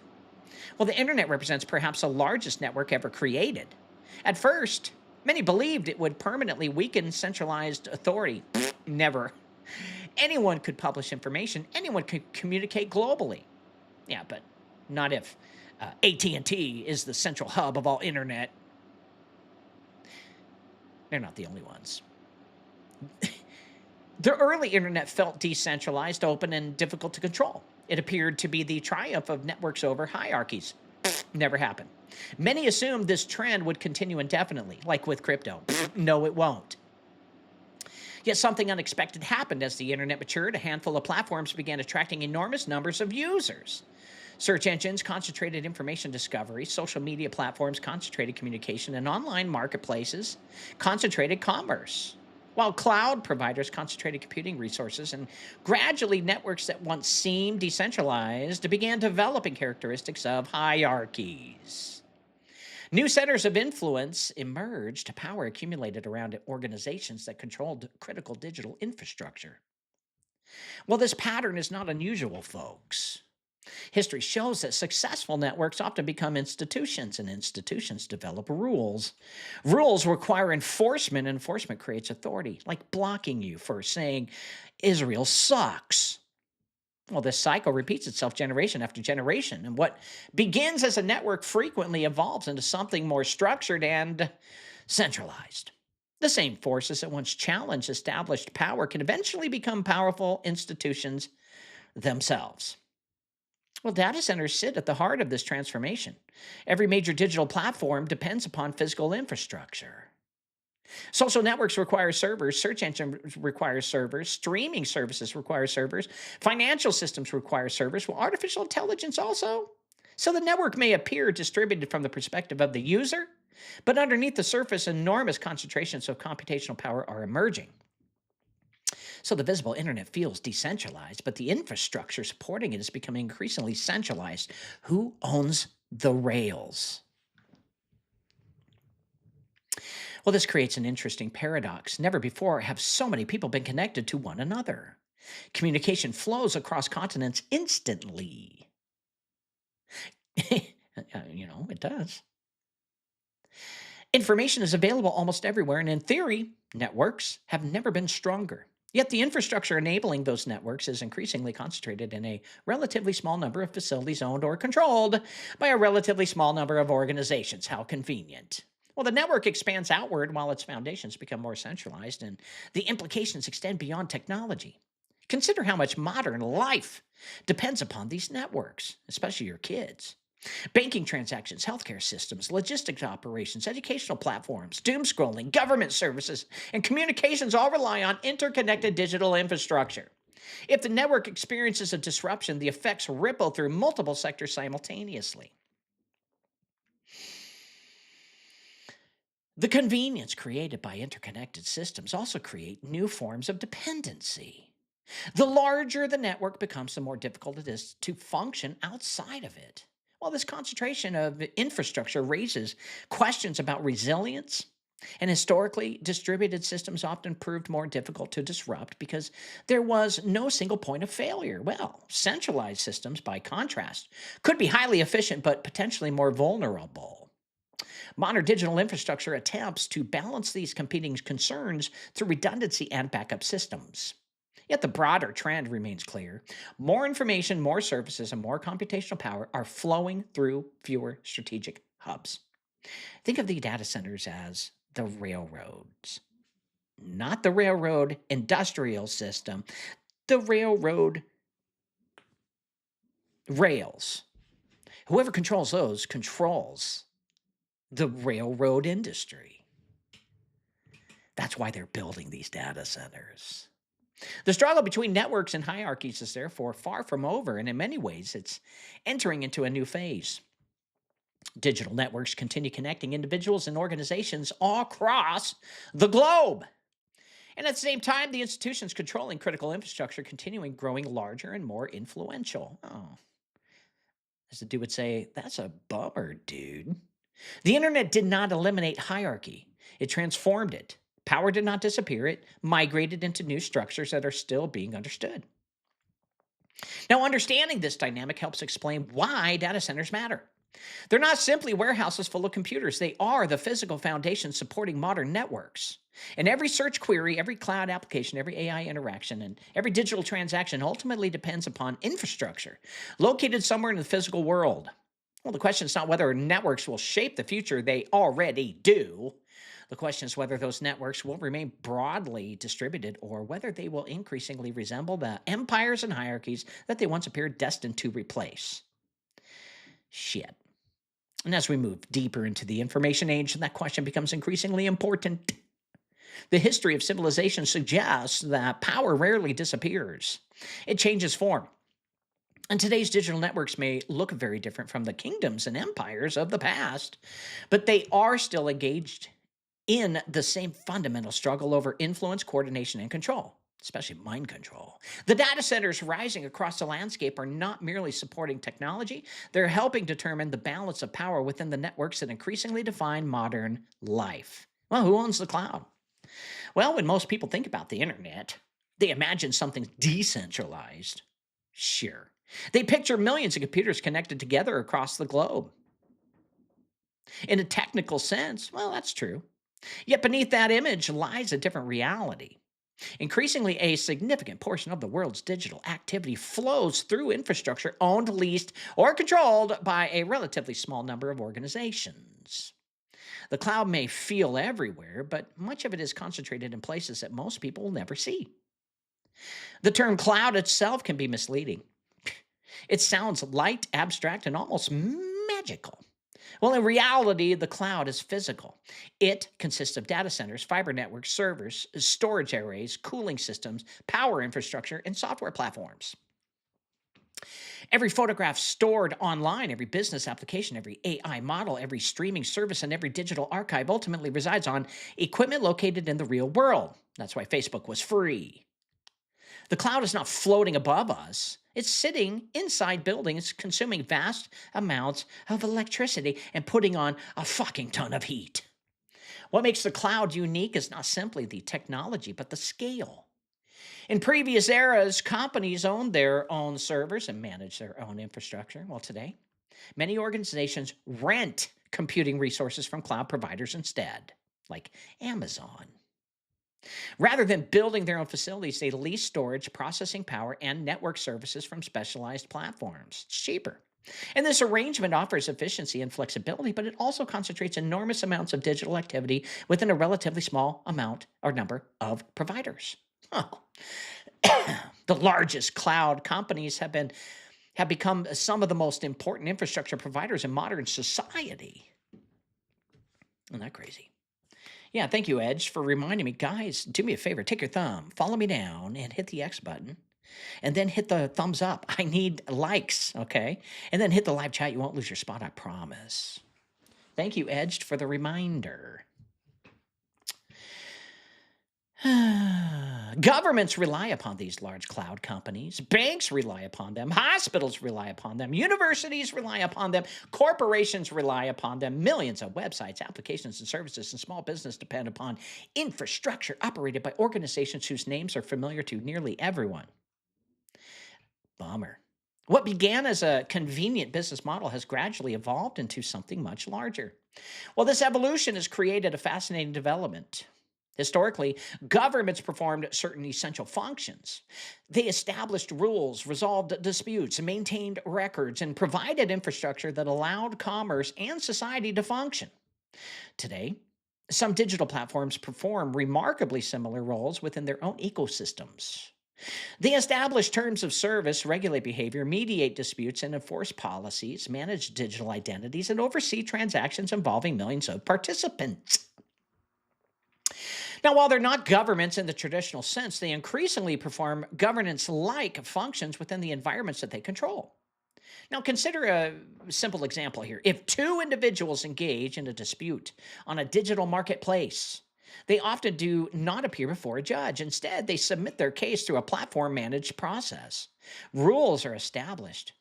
Well, the internet represents perhaps the largest network ever created. At first, many believed it would permanently weaken centralized authority. Never. Anyone could publish information. Anyone could communicate globally. Yeah, but not if AT&T is the central hub of all internet. They're not the only ones. The early internet felt decentralized, open, and difficult to control. It appeared to be the triumph of networks over hierarchies. Never happened. Many assumed this trend would continue indefinitely, like with crypto. No, it won't. Yet something unexpected happened as the internet matured. A handful of platforms began attracting enormous numbers of users. Search engines concentrated information discovery, social media platforms concentrated communication, and online marketplaces concentrated commerce, while cloud providers concentrated computing resources, and gradually networks that once seemed decentralized began developing characteristics of hierarchies. New centers of influence emerged, power accumulated around organizations that controlled critical digital infrastructure. Well, this pattern is not unusual, folks. History shows that successful networks often become institutions, and institutions develop rules. Rules require enforcement, and enforcement creates authority, like blocking you for saying Israel sucks. Well, this cycle repeats itself generation after generation, and what begins as a network frequently evolves into something more structured and centralized. The same forces that once challenged established power can eventually become powerful institutions themselves. Well, data centers sit at the heart of this transformation. Every major digital platform depends upon physical infrastructure. Social networks require servers, search engines require servers, streaming services require servers, financial systems require servers, well, artificial intelligence also. So the network may appear distributed from the perspective of the user, but underneath the surface, enormous concentrations of computational power are emerging. So the visible internet feels decentralized, but the infrastructure supporting it is becoming increasingly centralized. Who owns the rails? Well, this creates an interesting paradox. Never before have so many people been connected to one another. Communication flows across continents instantly. It does. Information is available almost everywhere, and in theory, networks have never been stronger. Yet the infrastructure enabling those networks is increasingly concentrated in a relatively small number of facilities owned or controlled by a relatively small number of organizations. How convenient. Well, the network expands outward while its foundations become more centralized, and the implications extend beyond technology. Consider how much modern life depends upon these networks, especially your kids. Banking transactions, healthcare systems, logistics operations, educational platforms, doom scrolling, government services, and communications all rely on interconnected digital infrastructure. If the network experiences a disruption, the effects ripple through multiple sectors simultaneously. The convenience created by interconnected systems also create new forms of dependency. The larger the network becomes, the more difficult it is to function outside of it. Well, this concentration of infrastructure raises questions about resilience, and historically, distributed systems often proved more difficult to disrupt because there was no single point of failure. Well, centralized systems, by contrast, could be highly efficient but potentially more vulnerable. Modern digital infrastructure attempts to balance these competing concerns through redundancy and backup systems. Yet the broader trend remains clear. More information, more services, and more computational power are flowing through fewer strategic hubs. Think of the data centers as the railroads, not the railroad industrial system, the railroad rails. Whoever controls those controls the railroad industry. That's why they're building these data centers. The struggle between networks and hierarchies is therefore far from over, and in many ways, it's entering into a new phase. Digital networks continue connecting individuals and organizations all across the globe. And at the same time, the institutions controlling critical infrastructure continuing growing larger and more influential. Oh, as the dude would say, that's a bummer, dude. The internet did not eliminate hierarchy. It transformed it. Power did not disappear. It migrated into new structures that are still being understood. Now, understanding this dynamic helps explain why data centers matter. They're not simply warehouses full of computers. They are the physical foundation supporting modern networks. And every search query, every cloud application, every AI interaction, and every digital transaction ultimately depends upon infrastructure located somewhere in the physical world. Well, the question is not whether networks will shape the future. They already do. The question is whether those networks will remain broadly distributed or whether they will increasingly resemble the empires and hierarchies that they once appeared destined to replace. Shit. And as we move deeper into the information age, that question becomes increasingly important. The history of civilization suggests that power rarely disappears. It changes form. And today's digital networks may look very different from the kingdoms and empires of the past, but they are still engaged in the same fundamental struggle over influence, coordination, and control, especially mind control. The data centers rising across the landscape are not merely supporting technology, they're helping determine the balance of power within the networks that increasingly define modern life. Well, who owns the cloud? Well, when most people think about the internet, they imagine something decentralized. Sure. They picture millions of computers connected together across the globe. In a technical sense, well, that's true. Yet beneath that image lies a different reality. Increasingly, a significant portion of the world's digital activity flows through infrastructure owned, leased, or controlled by a relatively small number of organizations. The cloud may feel everywhere, but much of it is concentrated in places that most people will never see. The term cloud itself can be misleading. It sounds light, abstract, and almost magical. Well, in reality, the cloud is physical. It consists of data centers, fiber networks, servers, storage arrays, cooling systems, power infrastructure, and software platforms. Every photograph stored online, every business application, every AI model, every streaming service, and every digital archive ultimately resides on equipment located in the real world. That's why Facebook was free. The cloud is not floating above us. It's sitting inside buildings, consuming vast amounts of electricity and putting on a fucking ton of heat. What makes the cloud unique is not simply the technology, but the scale. In previous eras, companies owned their own servers and managed their own infrastructure. Well, today, many organizations rent computing resources from cloud providers instead, like Amazon. Rather than building their own facilities, they lease storage, processing power, and network services from specialized platforms. It's cheaper. And this arrangement offers efficiency and flexibility, but it also concentrates enormous amounts of digital activity within a relatively small amount or number of providers. The largest cloud companies have become some of the most important infrastructure providers in modern society. Isn't that crazy? Yeah, thank you, Edge, for reminding me. Guys, do me a favor. Take your thumb, follow me down, and hit the X button. And then hit the thumbs up. I need likes, okay? And then hit the live chat. You won't lose your spot, I promise. Thank you, Edged, for the reminder. Governments rely upon these large cloud companies. Banks rely upon them. Hospitals rely upon them. Universities rely upon them. Corporations rely upon them. Millions of websites, applications, and services and small business depend upon infrastructure operated by organizations whose names are familiar to nearly everyone. Bummer. What began as a convenient business model has gradually evolved into something much larger. Well, this evolution has created a fascinating development. Historically, governments performed certain essential functions. They established rules, resolved disputes, maintained records, and provided infrastructure that allowed commerce and society to function. Today, some digital platforms perform remarkably similar roles within their own ecosystems. They establish terms of service, regulate behavior, mediate disputes, and enforce policies, manage digital identities, and oversee transactions involving millions of participants. Now, while they're not governments in the traditional sense, they increasingly perform governance-like functions within the environments that they control. Now, consider a simple example here. If two individuals engage in a dispute on a digital marketplace, they often do not appear before a judge. Instead, they submit their case through a platform-managed process. Rules are established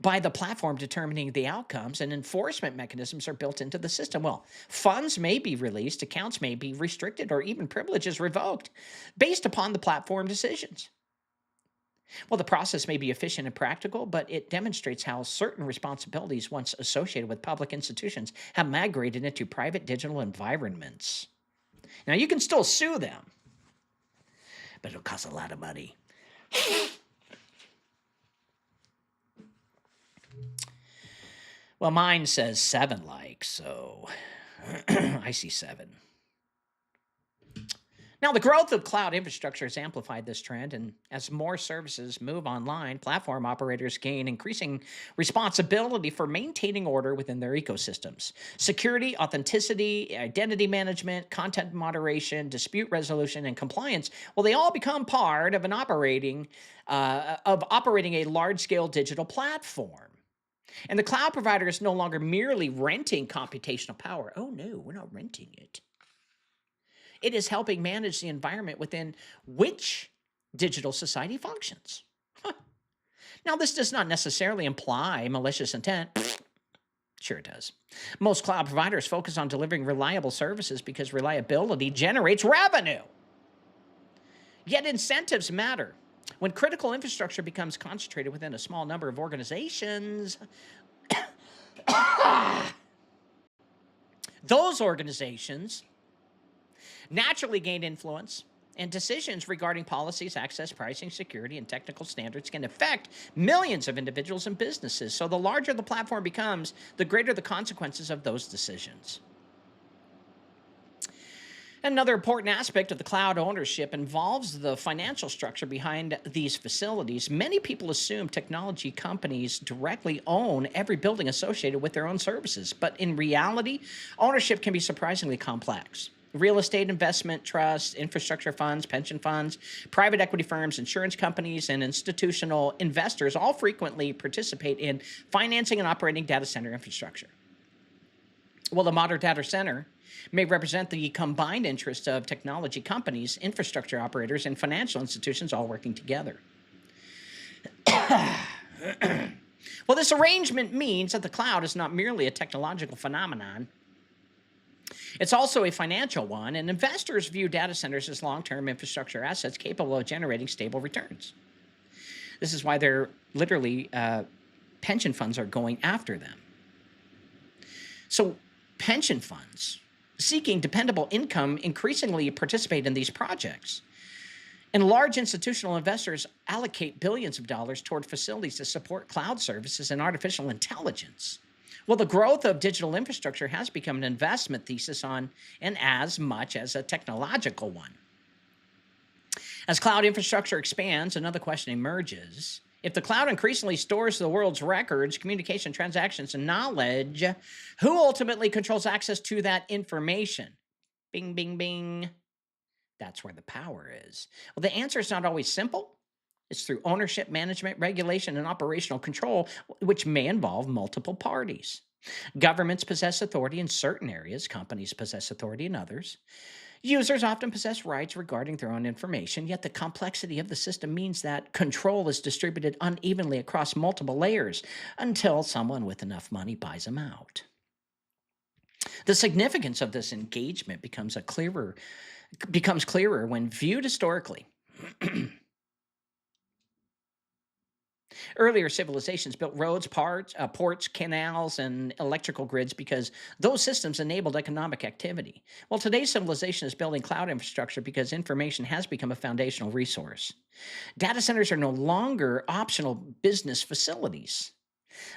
by the platform determining the outcomes, and enforcement mechanisms are built into the system. Well, funds may be released, accounts may be restricted, or even privileges revoked based upon the platform decisions. Well, the process may be efficient and practical, but it demonstrates how certain responsibilities once associated with public institutions have migrated into private digital environments. Now, you can still sue them, but it'll cost a lot of money. Well, mine says 7 likes, so I see 7. Now, the growth of cloud infrastructure has amplified this trend, and as more services move online, platform operators gain increasing responsibility for maintaining order within their ecosystems. Security, authenticity, identity management, content moderation, dispute resolution, and compliance, well, they all become part of operating a large-scale digital platform. And the cloud provider is no longer merely renting computational power. Oh, no, we're not renting it. It is helping manage the environment within which digital society functions. Now, this does not necessarily imply malicious intent. Sure it does. Most cloud providers focus on delivering reliable services because reliability generates revenue. Yet incentives matter. When critical infrastructure becomes concentrated within a small number of organizations, those organizations naturally gain influence, and decisions regarding policies, access, pricing, security, and technical standards can affect millions of individuals and businesses. So the larger the platform becomes, the greater the consequences of those decisions. Another important aspect of the cloud ownership involves the financial structure behind these facilities. Many people assume technology companies directly own every building associated with their own services, but in reality, ownership can be surprisingly complex. Real estate investment trusts, infrastructure funds, pension funds, private equity firms, insurance companies, and institutional investors all frequently participate in financing and operating data center infrastructure. Well, the modern data center may represent the combined interests of technology companies, infrastructure operators, and financial institutions all working together. Well, this arrangement means that the cloud is not merely a technological phenomenon. It's also a financial one, and investors view data centers as long-term infrastructure assets capable of generating stable returns. This is why they're literally pension funds are going after them. So pension funds seeking dependable income increasingly participate in these projects. And large institutional investors allocate billions of dollars toward facilities to support cloud services and artificial intelligence. Well, the growth of digital infrastructure has become an investment thesis on and as much as a technological one. As cloud infrastructure expands, another question emerges. If the cloud increasingly stores the world's records, communication, transactions, and knowledge, who ultimately controls access to that information? Bing, bing, bing. That's where the power is. Well, the answer is not always simple. It's through ownership, management, regulation, and operational control, which may involve multiple parties. Governments possess authority in certain areas. Companies possess authority in others. Users often possess rights regarding their own information, yet the complexity of the system means that control is distributed unevenly across multiple layers until someone with enough money buys them out. The significance of this engagement becomes clearer when viewed historically. Earlier civilizations built roads, ports, canals, and electrical grids because those systems enabled economic activity. Well, today's civilization is building cloud infrastructure because information has become a foundational resource. Data centers are no longer optional business facilities.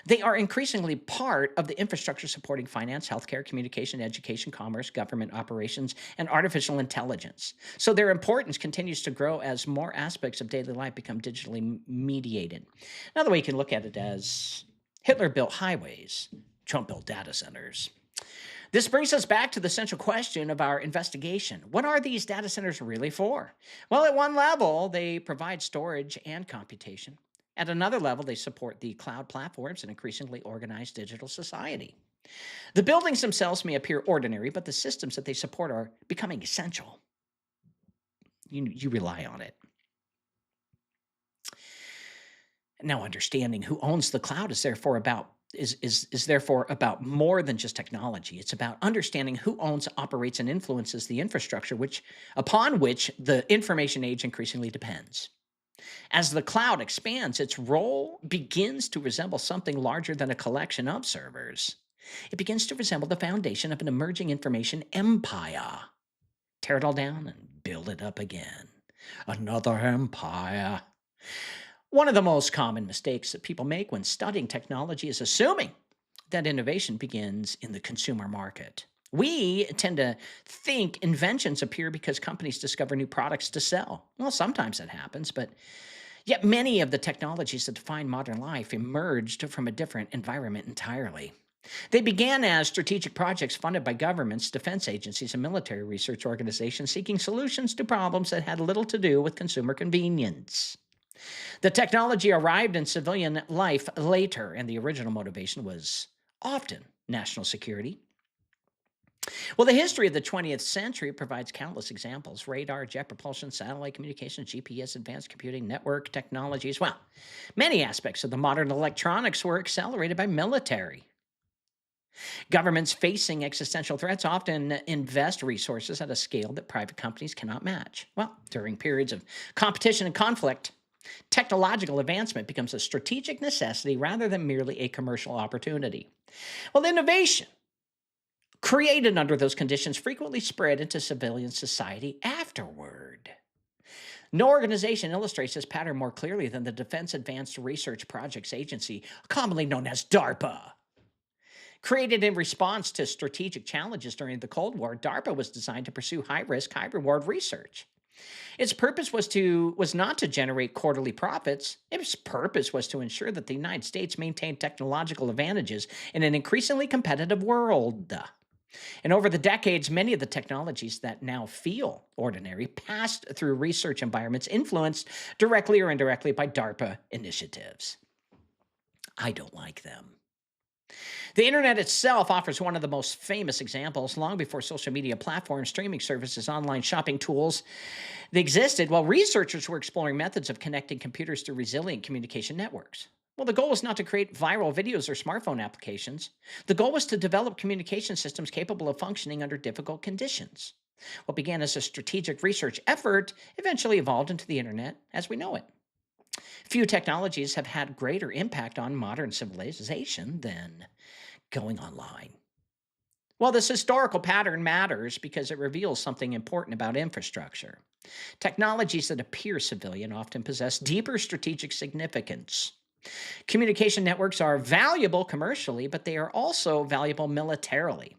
They are increasingly part of the infrastructure supporting finance, healthcare, communication, education, commerce, government operations, and artificial intelligence. So their importance continues to grow as more aspects of daily life become digitally mediated. Another way you can look at it as Hitler built highways, Trump built data centers. This brings us back to the central question of our investigation. What are these data centers really for? Well, at one level, they provide storage and computation. At another level, they support the cloud platforms and increasingly organized digital society. The buildings themselves may appear ordinary, but the systems that they support are becoming essential. You rely on it. Now, understanding who owns the cloud is therefore about more than just technology. It's about understanding who owns, operates, and influences the infrastructure upon which the information age increasingly depends. As the cloud expands, its role begins to resemble something larger than a collection of servers. It begins to resemble the foundation of an emerging information empire. Tear it all down and build it up again. Another empire. One of the most common mistakes that people make when studying technology is assuming that innovation begins in the consumer market. We tend to think inventions appear because companies discover new products to sell. Well, sometimes that happens, but yet many of the technologies that define modern life emerged from a different environment entirely. They began as strategic projects funded by governments, defense agencies, and military research organizations seeking solutions to problems that had little to do with consumer convenience. The technology arrived in civilian life later, and the original motivation was often national security. Well, the history of the 20th century provides countless examples. Radar, jet propulsion, satellite communications, GPS, advanced computing, network technologies. Well, many aspects of the modern electronics were accelerated by military. Governments facing existential threats often invest resources at a scale that private companies cannot match. Well, during periods of competition and conflict, technological advancement becomes a strategic necessity rather than merely a commercial opportunity. Well, innovation created under those conditions frequently spread into civilian society afterward. No organization illustrates this pattern more clearly than the Defense Advanced Research Projects Agency, commonly known as DARPA. Created in response to strategic challenges during the Cold War, DARPA was designed to pursue high-risk, high-reward research. Its purpose was not to generate quarterly profits. Its purpose was to ensure that the United States maintained technological advantages in an increasingly competitive world. And over the decades, many of the technologies that now feel ordinary passed through research environments influenced directly or indirectly by DARPA initiatives. I don't like them. The internet itself offers one of the most famous examples. Long before social media platforms, streaming services, online shopping tools, they existed while researchers were exploring methods of connecting computers through resilient communication networks. Well, the goal was not to create viral videos or smartphone applications. The goal was to develop communication systems capable of functioning under difficult conditions. What began as a strategic research effort eventually evolved into the internet as we know it. Few technologies have had greater impact on modern civilization than going online. Well, this historical pattern matters because it reveals something important about infrastructure. Technologies that appear civilian often possess deeper strategic significance. Communication networks are valuable commercially, but they are also valuable militarily.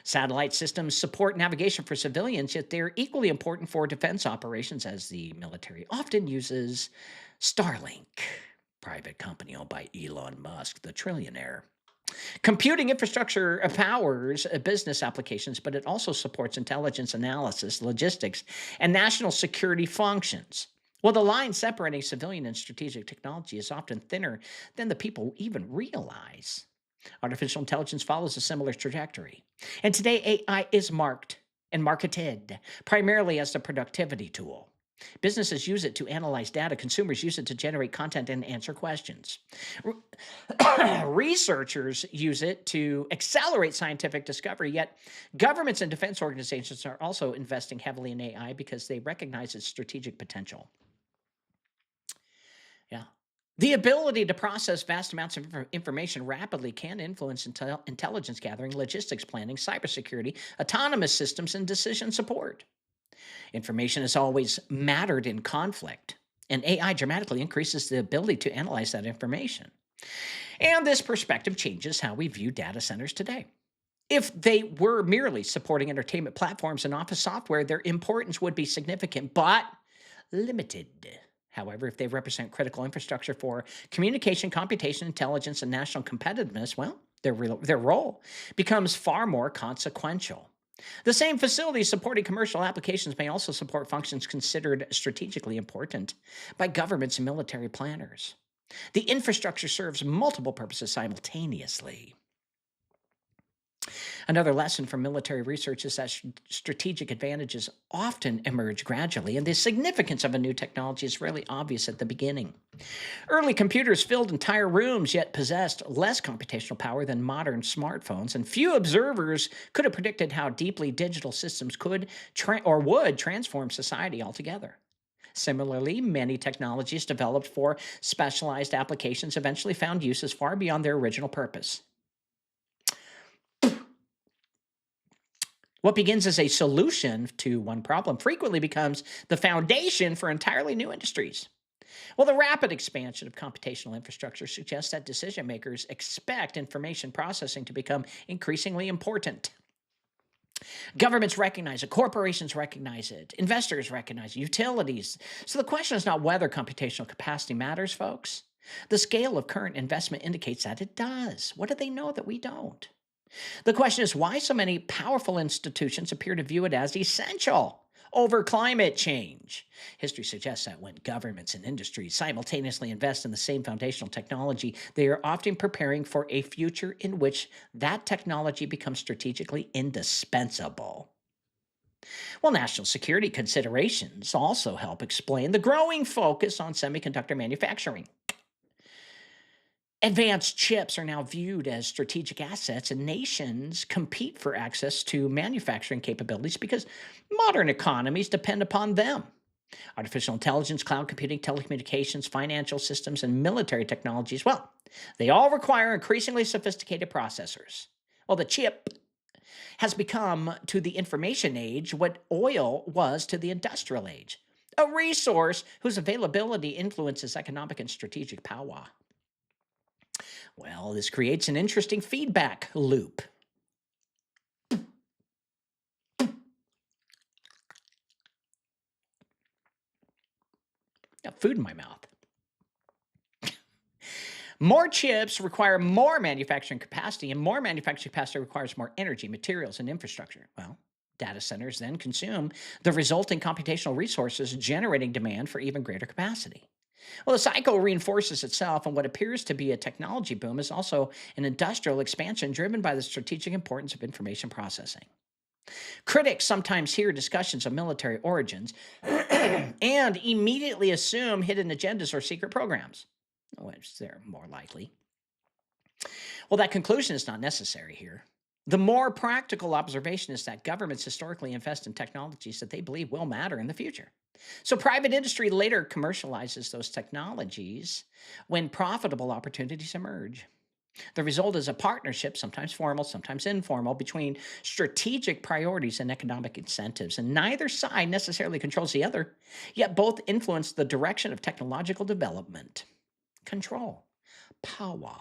Satellite systems support navigation for civilians, yet they're equally important for defense operations, as the military often uses Starlink, private company owned by Elon Musk, the trillionaire. Computing infrastructure powers business applications, but it also supports intelligence analysis, logistics, and national security functions. Well, the line separating civilian and strategic technology is often thinner than the people even realize. Artificial intelligence follows a similar trajectory. And today, AI is marketed primarily as a productivity tool. Businesses use it to analyze data. Consumers use it to generate content and answer questions. Researchers use it to accelerate scientific discovery, yet governments and defense organizations are also investing heavily in AI because they recognize its strategic potential. Yeah. The ability to process vast amounts of information rapidly can influence intelligence gathering, logistics planning, cybersecurity, autonomous systems, and decision support. Information has always mattered in conflict, and AI dramatically increases the ability to analyze that information. And this perspective changes how we view data centers today. If they were merely supporting entertainment platforms and office software, their importance would be significant, but limited. However, if they represent critical infrastructure for communication, computation, intelligence, and national competitiveness, well, their role becomes far more consequential. The same facilities supporting commercial applications may also support functions considered strategically important by governments and military planners. The infrastructure serves multiple purposes simultaneously. Another lesson from military research is that strategic advantages often emerge gradually, and the significance of a new technology is rarely obvious at the beginning. Early computers filled entire rooms, yet possessed less computational power than modern smartphones, and few observers could have predicted how deeply digital systems could would transform society altogether. Similarly, many technologies developed for specialized applications eventually found uses far beyond their original purpose. What begins as a solution to one problem frequently becomes the foundation for entirely new industries. Well, the rapid expansion of computational infrastructure suggests that decision makers expect information processing to become increasingly important. Governments recognize it, corporations recognize it, investors recognize it, utilities. So the question is not whether computational capacity matters, folks. The scale of current investment indicates that it does. What do they know that we don't? The question is why so many powerful institutions appear to view it as essential over climate change. History suggests that when governments and industries simultaneously invest in the same foundational technology, they are often preparing for a future in which that technology becomes strategically indispensable. Well, national security considerations also help explain the growing focus on semiconductor manufacturing. Advanced chips are now viewed as strategic assets, and nations compete for access to manufacturing capabilities because modern economies depend upon them. Artificial intelligence, cloud computing, telecommunications, financial systems, and military technologies, well, they all require increasingly sophisticated processors. Well, the chip has become to the information age what oil was to the industrial age, a resource whose availability influences economic and strategic power. Well, this creates an interesting feedback loop. Got food in my mouth. More chips require more manufacturing capacity, and more manufacturing capacity requires more energy, materials, and infrastructure. Well, data centers then consume the resulting computational resources, generating demand for even greater capacity. Well, the cycle reinforces itself, and what appears to be a technology boom is also an industrial expansion driven by the strategic importance of information processing. Critics sometimes hear discussions of military origins and immediately assume hidden agendas or secret programs, which they're more likely. Well, that conclusion is not necessary here. The more practical observation is that governments historically invest in technologies that they believe will matter in the future. So private industry later commercializes those technologies when profitable opportunities emerge. The result is a partnership, sometimes formal, sometimes informal, between strategic priorities and economic incentives, and neither side necessarily controls the other, yet both influence the direction of technological development. Control, power.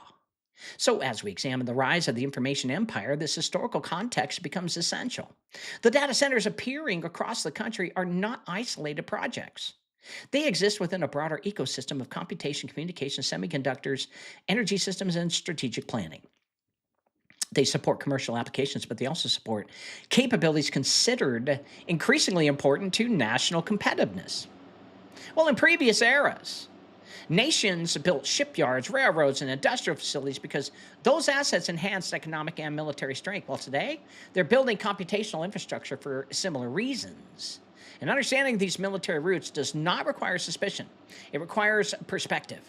So, as we examine the rise of the information empire, this historical context becomes essential. The data centers appearing across the country are not isolated projects. They exist within a broader ecosystem of computation, communication, semiconductors, energy systems, and strategic planning. They support commercial applications, but they also support capabilities considered increasingly important to national competitiveness. Well, in previous eras, nations built shipyards, railroads, and industrial facilities because those assets enhanced economic and military strength. While today, they're building computational infrastructure for similar reasons. And understanding these military roots does not require suspicion. It requires perspective.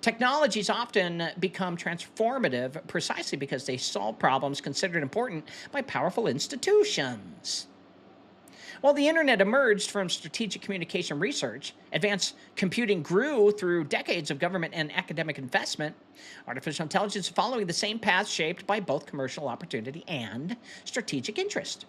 Technologies often become transformative precisely because they solve problems considered important by powerful institutions. While the internet emerged from strategic communication research, advanced computing grew through decades of government and academic investment. Artificial intelligence is following the same path shaped by both commercial opportunity and strategic interest.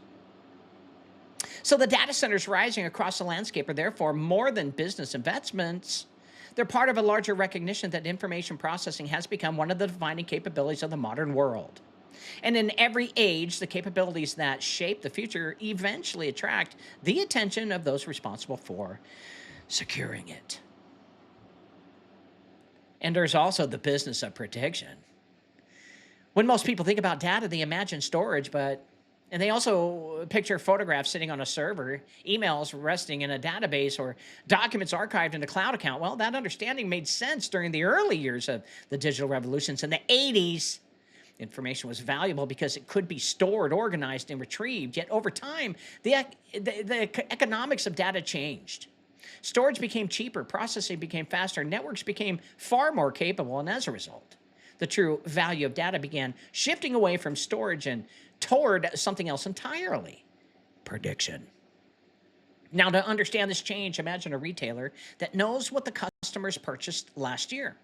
So the data centers rising across the landscape are therefore more than business investments. They're part of a larger recognition that information processing has become one of the defining capabilities of the modern world. And in every age, the capabilities that shape the future eventually attract the attention of those responsible for securing it. And there's also the business of prediction. When most people think about data, they imagine storage, and they also picture photographs sitting on a server, emails resting in a database, or documents archived in a cloud account. Well, that understanding made sense during the early years of the digital revolutions. In the 80s, information was valuable because it could be stored, organized, and retrieved. Yet over time, the economics of data changed. Storage became cheaper, processing became faster, networks became far more capable, and as a result, the true value of data began shifting away from storage and toward something else entirely: prediction. Now, to understand this change, imagine a retailer that knows what the customers purchased last year.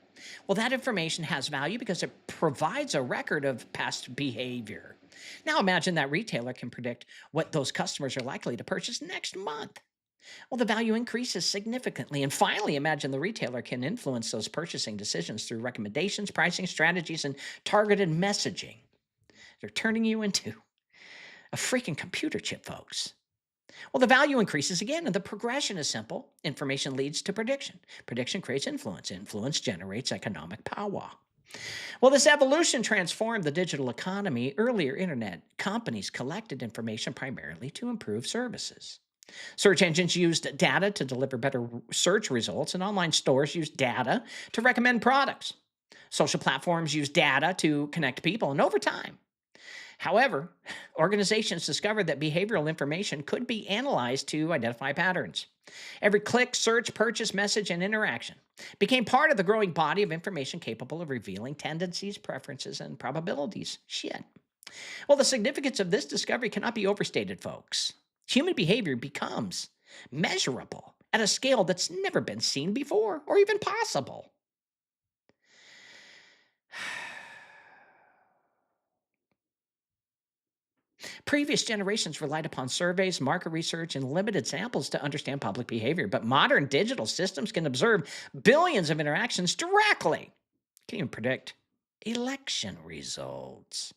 Well, that information has value because it provides a record of past behavior. Now, imagine that retailer can predict what those customers are likely to purchase next month. Well, the value increases significantly. And finally, imagine the retailer can influence those purchasing decisions through recommendations, pricing strategies, and targeted messaging. They're turning you into a freaking computer chip, folks. Well, the value increases again, and the progression is simple. Information leads to prediction. Prediction creates influence. Influence generates economic power. Well, this evolution transformed the digital economy. Earlier internet companies collected information primarily to improve services. Search engines used data to deliver better search results, and online stores used data to recommend products. Social platforms use data to connect people, and over time, however, organizations discovered that behavioral information could be analyzed to identify patterns. Every click, search, purchase, message, and interaction became part of the growing body of information capable of revealing tendencies, preferences, and probabilities. Shit. Well, the significance of this discovery cannot be overstated, folks. Human behavior becomes measurable at a scale that's never been seen before or even possible. Previous generations relied upon surveys, market research, and limited samples to understand public behavior, but modern digital systems can observe billions of interactions directly. Can't even predict election results.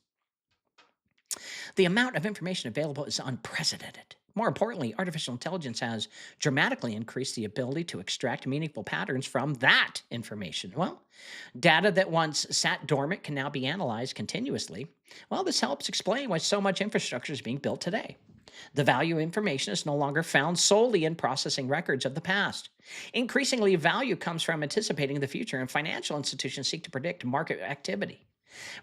The amount of information available is unprecedented. More importantly, artificial intelligence has dramatically increased the ability to extract meaningful patterns from that information. Well, data that once sat dormant can now be analyzed continuously. Well, this helps explain why so much infrastructure is being built today. The value of information is no longer found solely in processing records of the past. Increasingly, value comes from anticipating the future, and financial institutions seek to predict market activity.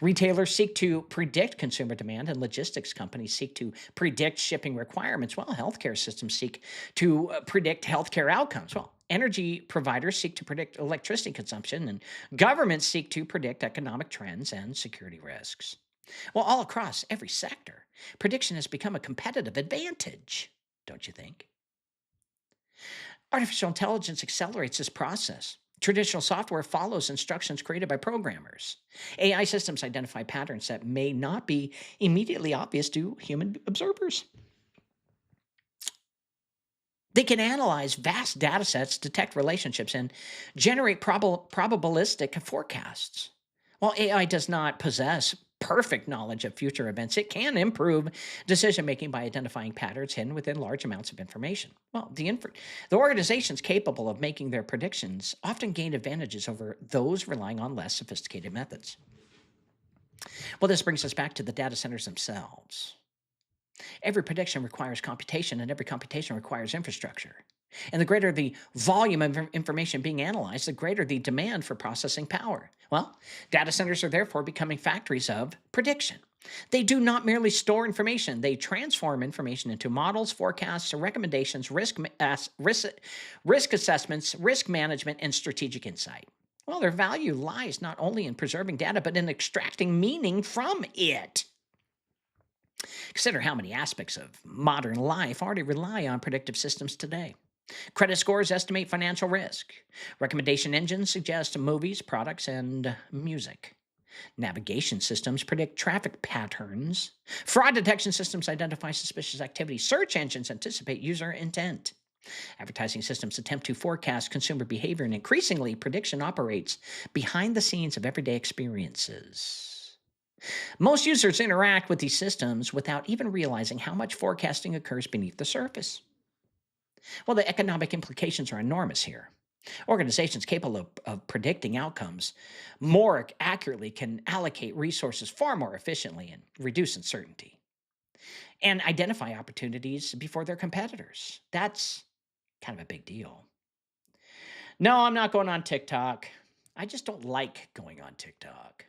Retailers seek to predict consumer demand, and logistics companies seek to predict shipping requirements, while healthcare systems seek to predict healthcare outcomes. Well, energy providers seek to predict electricity consumption, and governments seek to predict economic trends and security risks. Well, all across every sector, prediction has become a competitive advantage, don't you think? Artificial intelligence accelerates this process. Traditional software follows instructions created by programmers. AI systems identify patterns that may not be immediately obvious to human observers. They can analyze vast data sets, detect relationships, and generate probabilistic forecasts. While AI does not possess perfect knowledge of future events, it can improve decision making by identifying patterns hidden within large amounts of information. Well, the organizations capable of making their predictions often gain advantages over those relying on less sophisticated methods. Well, this brings us back to the data centers themselves. Every prediction requires computation, and every computation requires infrastructure. And the greater the volume of information being analyzed, the greater the demand for processing power. Well, data centers are therefore becoming factories of prediction. They do not merely store information, they transform information into models, forecasts, recommendations, risk assessments, risk management, and strategic insight. Well, their value lies not only in preserving data, but in extracting meaning from it. Consider how many aspects of modern life already rely on predictive systems today. Credit scores estimate financial risk. Recommendation engines suggest movies, products, and music. Navigation systems predict traffic patterns. Fraud detection systems identify suspicious activity. Search engines anticipate user intent. Advertising systems attempt to forecast consumer behavior, and increasingly, prediction operates behind the scenes of everyday experiences. Most users interact with these systems without even realizing how much forecasting occurs beneath the surface. Well, the economic implications are enormous here. Organizations capable of predicting outcomes more accurately can allocate resources far more efficiently and reduce uncertainty, and identify opportunities before their competitors. That's kind of a big deal. No, I'm not going on TikTok. I just don't like going on TikTok.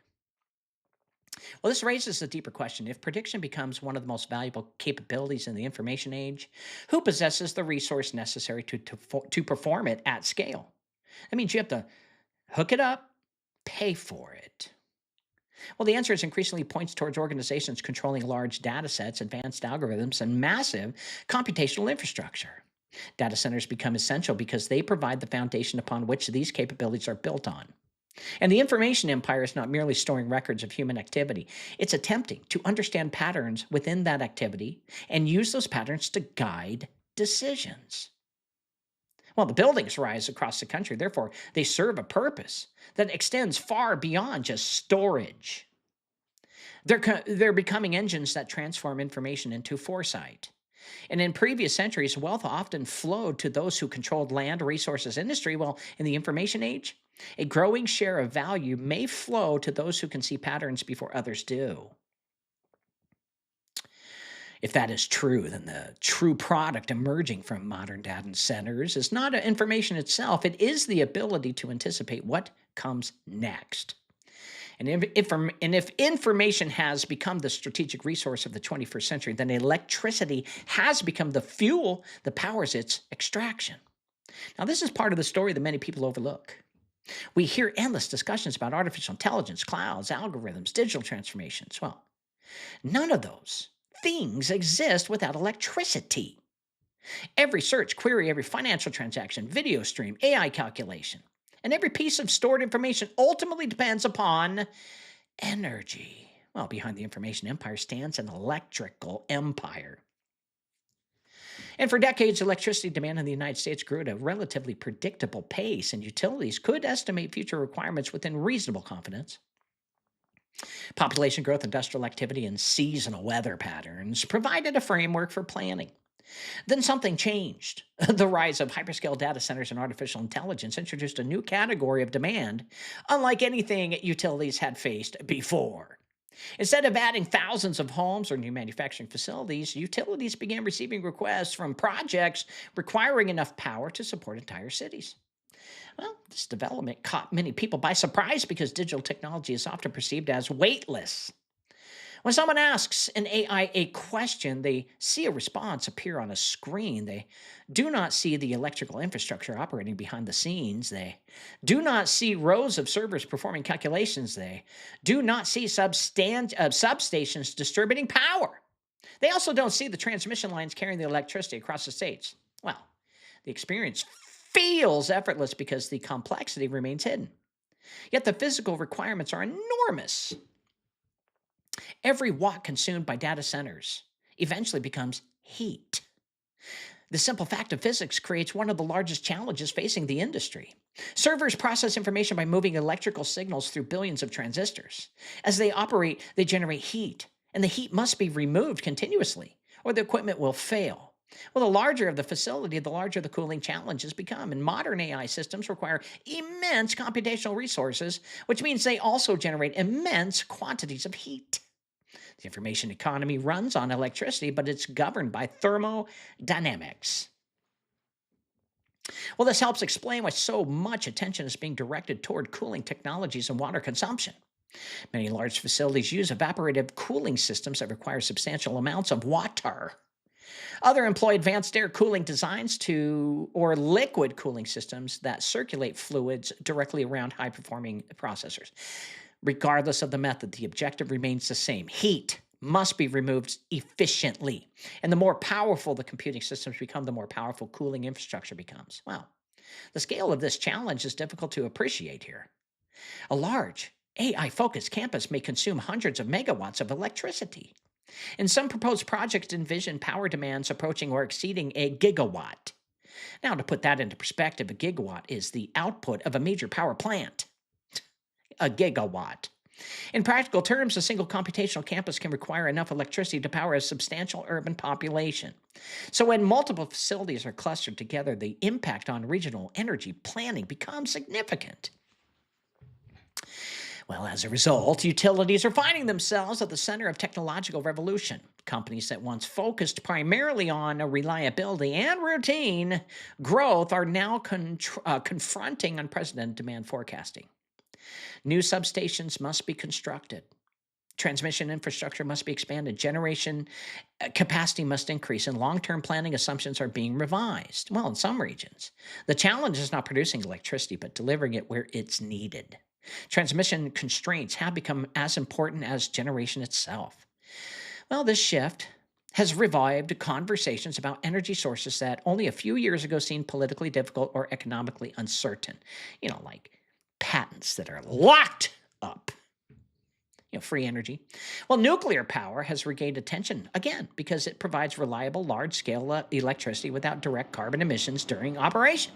Well, this raises a deeper question. If prediction becomes one of the most valuable capabilities in the information age, who possesses the resource necessary to perform it at scale? That means you have to hook it up, pay for it. Well, the answer is increasingly points towards organizations controlling large data sets, advanced algorithms, and massive computational infrastructure. Data centers become essential because they provide the foundation upon which these capabilities are built on. And the information empire is not merely storing records of human activity. It's attempting to understand patterns within that activity and use those patterns to guide decisions. Well, the buildings rise across the country. Therefore, they serve a purpose that extends far beyond just storage. They're becoming engines that transform information into foresight. And in previous centuries, wealth often flowed to those who controlled land, resources, industry. Well, in the information age, a growing share of value may flow to those who can see patterns before others do. If that is true, then the true product emerging from modern data centers is not information itself. It is the ability to anticipate what comes next. And if information has become the strategic resource of the 21st century, then electricity has become the fuel that powers its extraction. Now, this is part of the story that many people overlook. We hear endless discussions about artificial intelligence, clouds, algorithms, digital transformations. Well, none of those things exist without electricity. Every search query, every financial transaction, video stream, AI calculation, and every piece of stored information ultimately depends upon energy. Well, behind the information empire stands an electrical empire. And for decades, electricity demand in the United States grew at a relatively predictable pace, and utilities could estimate future requirements within reasonable confidence. Population growth, industrial activity, and seasonal weather patterns provided a framework for planning. Then something changed. The rise of hyperscale data centers and artificial intelligence introduced a new category of demand, unlike anything utilities had faced before. Instead of adding thousands of homes or new manufacturing facilities, utilities began receiving requests from projects requiring enough power to support entire cities. Well, this development caught many people by surprise because digital technology is often perceived as weightless. When someone asks an AI a question, they see a response appear on a screen. They do not see the electrical infrastructure operating behind the scenes. They do not see rows of servers performing calculations. They do not see substations distributing power. They also don't see the transmission lines carrying the electricity across the states. Well, the experience feels effortless because the complexity remains hidden. Yet the physical requirements are enormous. Every watt consumed by data centers eventually becomes heat. The simple fact of physics creates one of the largest challenges facing the industry. Servers process information by moving electrical signals through billions of transistors. As they operate, they generate heat, and the heat must be removed continuously, or the equipment will fail. Well, the larger of the facility, the larger the cooling challenges become, and modern AI systems require immense computational resources, which means they also generate immense quantities of heat. The information economy runs on electricity, but it's governed by thermodynamics. Well, this helps explain why so much attention is being directed toward cooling technologies and water consumption. Many large facilities use evaporative cooling systems that require substantial amounts of water. Other employ advanced air cooling designs or liquid cooling systems that circulate fluids directly around high-performing processors. Regardless of the method, the objective remains the same. Heat must be removed efficiently. And the more powerful the computing systems become, the more powerful cooling infrastructure becomes. Well, the scale of this challenge is difficult to appreciate here. A large AI-focused campus may consume hundreds of megawatts of electricity. And some proposed projects envision power demands approaching or exceeding a gigawatt. Now, to put that into perspective, a gigawatt is the output of a major power plant. A gigawatt. In practical terms, a single computational campus can require enough electricity to power a substantial urban population. So when multiple facilities are clustered together, the impact on regional energy planning becomes significant. Well, as a result, utilities are finding themselves at the center of technological revolution. Companies that once focused primarily on reliability and routine growth are now confronting unprecedented demand forecasting. New substations must be constructed. Transmission infrastructure must be expanded. Generation capacity must increase, and long-term planning assumptions are being revised. Well, in some regions, the challenge is not producing electricity, but delivering it where it's needed. Transmission constraints have become as important as generation itself. Well, this shift has revived conversations about energy sources that only a few years ago seemed politically difficult or economically uncertain. Like patents that are locked up. Free energy. Well, nuclear power has regained attention again because it provides reliable, large-scale electricity without direct carbon emissions during operation.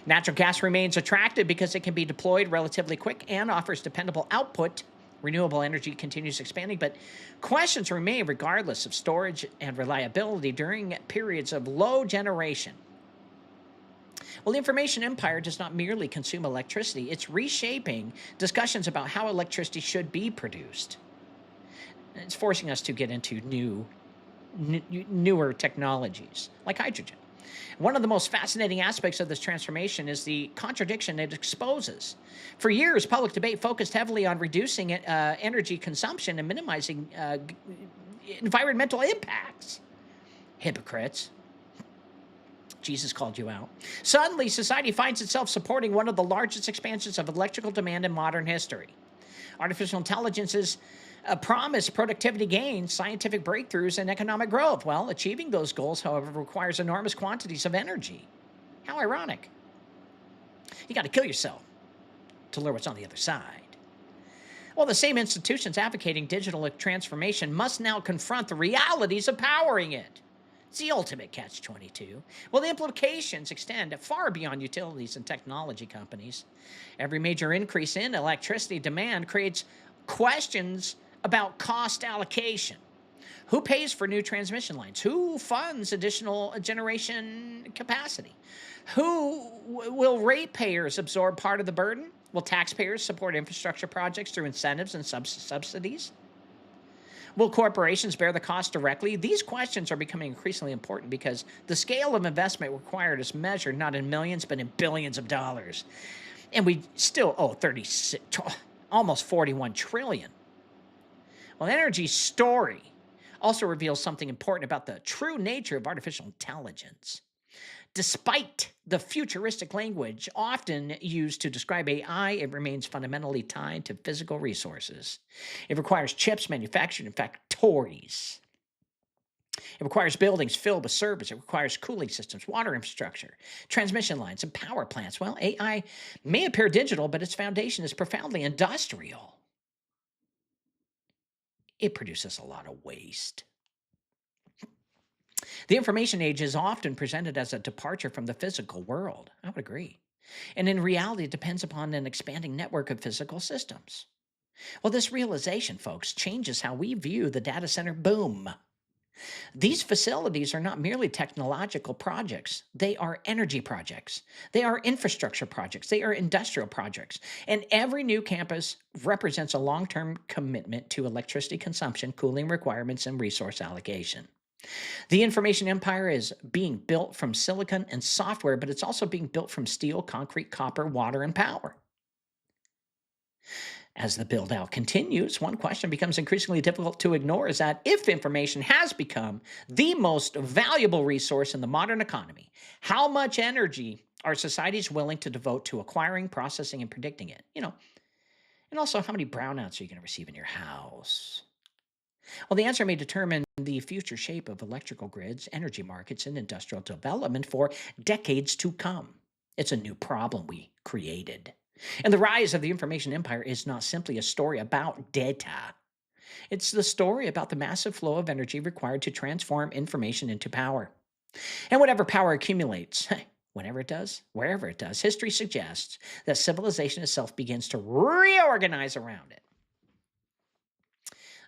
Natural gas remains attractive because it can be deployed relatively quick and offers dependable output. Renewable energy continues expanding, but questions remain regardless of storage and reliability during periods of low generation. Well, the information empire does not merely consume electricity, it's reshaping discussions about how electricity should be produced. It's forcing us to get into newer technologies, like hydrogen. One of the most fascinating aspects of this transformation is the contradiction it exposes. For years, public debate focused heavily on reducing energy consumption and minimizing environmental impacts. Hypocrites. Jesus called you out. Suddenly, society finds itself supporting one of the largest expansions of electrical demand in modern history. Artificial intelligence's promise productivity gains, scientific breakthroughs, and economic growth. Well, achieving those goals, however, requires enormous quantities of energy. How ironic. You got to kill yourself to learn what's on the other side. Well, the same institutions advocating digital transformation must now confront the realities of powering it. It's the ultimate catch-22. Well, the implications extend far beyond utilities and technology companies. Every major increase in electricity demand creates questions about cost allocation. Who pays for new transmission lines? Who funds additional generation capacity? Will ratepayers absorb part of the burden? Will taxpayers support infrastructure projects through incentives and subsidies? Will corporations bear the cost directly? These questions are becoming increasingly important because the scale of investment required is measured not in millions, but in billions of dollars. And we still owe almost 41 trillion. Well, Energy Story also reveals something important about the true nature of artificial intelligence. Despite the futuristic language often used to describe AI, it remains fundamentally tied to physical resources. It requires chips manufactured in factories. It requires buildings filled with servers. It requires cooling systems, water infrastructure, transmission lines, and power plants. Well, AI may appear digital, but its foundation is profoundly industrial. It produces a lot of waste. The information age is often presented as a departure from the physical world. I would agree. And in reality, it depends upon an expanding network of physical systems. Well, this realization, folks, changes how we view the data center boom. These facilities are not merely technological projects. They are energy projects. They are infrastructure projects. They are industrial projects. And every new campus represents a long-term commitment to electricity consumption, cooling requirements, and resource allocation. The information empire is being built from silicon and software, but it's also being built from steel, concrete, copper, water, and power. As the build-out continues, one question becomes increasingly difficult to ignore is that if information has become the most valuable resource in the modern economy, how much energy are societies willing to devote to acquiring, processing, and predicting it? And also how many brownouts are you going to receive in your house? Well, the answer may determine the future shape of electrical grids, energy markets, and industrial development for decades to come. It's a new problem we created. And the rise of the information empire is not simply a story about data. It's the story about the massive flow of energy required to transform information into power. And whatever power accumulates, whenever it does, wherever it does, history suggests that civilization itself begins to reorganize around it.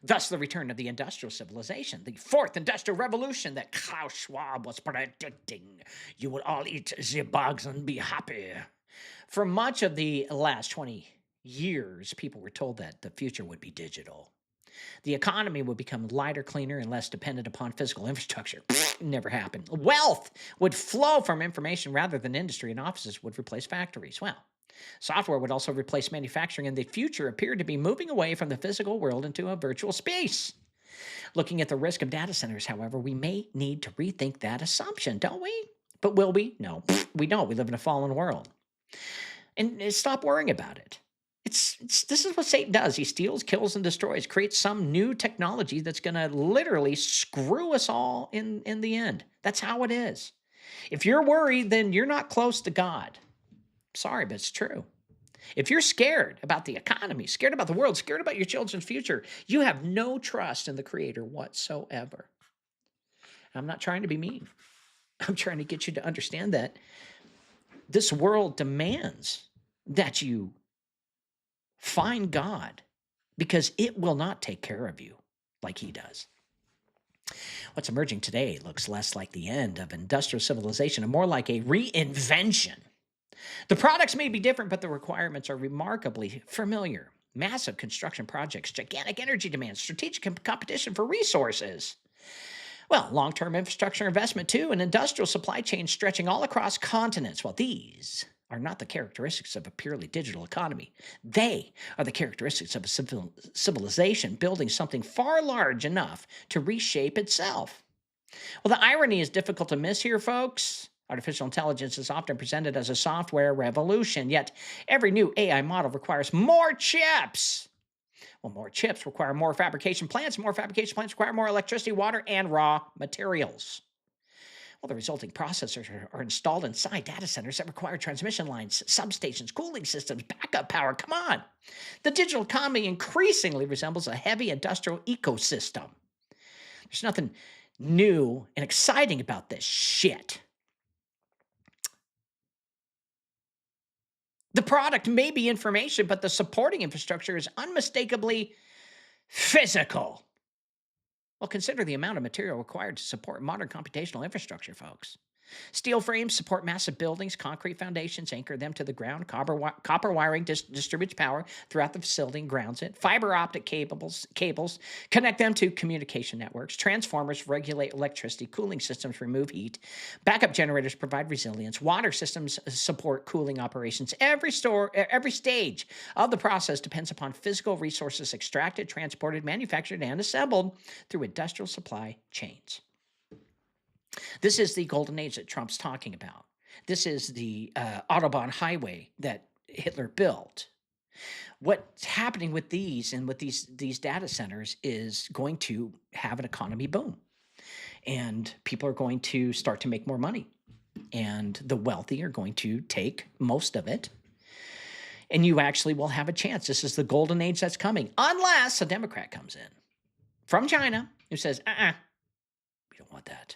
Thus, the return of the industrial civilization, the fourth industrial revolution that Klaus Schwab was predicting. You will all eat the bugs and be happy. For much of the last 20 years, people were told that the future would be digital. The economy would become lighter, cleaner, and less dependent upon physical infrastructure. Never happened. Wealth would flow from information rather than industry, and offices would replace factories. Well, software would also replace manufacturing, and the future appeared to be moving away from the physical world into a virtual space. Looking at the risk of data centers, however, we may need to rethink that assumption, don't we? But will we? No, we don't. We live in a fallen world. And stop worrying about it. This is what Satan does. He steals, kills, and destroys, creates some new technology that's going to literally screw us all in the end. That's how it is. If you're worried, then you're not close to God. Sorry, but it's true. If you're scared about the economy, scared about the world, scared about your children's future, you have no trust in the Creator whatsoever. I'm not trying to be mean. I'm trying to get you to understand that this world demands that you find God because it will not take care of you like He does. What's emerging today looks less like the end of industrial civilization and more like a reinvention. The products may be different, but the requirements are remarkably familiar. Massive construction projects, gigantic energy demands, strategic competition for resources. Well, long-term infrastructure investment too, and industrial supply chains stretching all across continents. Well, these are not the characteristics of a purely digital economy. They are the characteristics of a civilization building something far large enough to reshape itself. Well, the irony is difficult to miss here, folks. Artificial intelligence is often presented as a software revolution, yet every new AI model requires more chips. Well, more chips require more fabrication plants. More fabrication plants require more electricity, water, and raw materials. Well, the resulting processors are installed inside data centers that require transmission lines, substations, cooling systems, backup power. Come on. The digital economy increasingly resembles a heavy industrial ecosystem. There's nothing new and exciting about this shit. The product may be information, but the supporting infrastructure is unmistakably physical. Well, consider the amount of material required to support modern computational infrastructure, folks. Steel frames support massive buildings, concrete foundations anchor them to the ground, copper wiring distributes power throughout the facility and grounds it, fiber optic cables connect them to communication networks, transformers regulate electricity, cooling systems remove heat, backup generators provide resilience, water systems support cooling operations. Every stage of the process depends upon physical resources extracted, transported, manufactured, and assembled through industrial supply chains. This is the golden age that Trump's talking about. This is the Autobahn highway that Hitler built. What's happening with these and with these data centers is going to have an economy boom. And people are going to start to make more money. And the wealthy are going to take most of it. And you actually will have a chance. This is the golden age that's coming. Unless a Democrat comes in from China who says, we don't want that.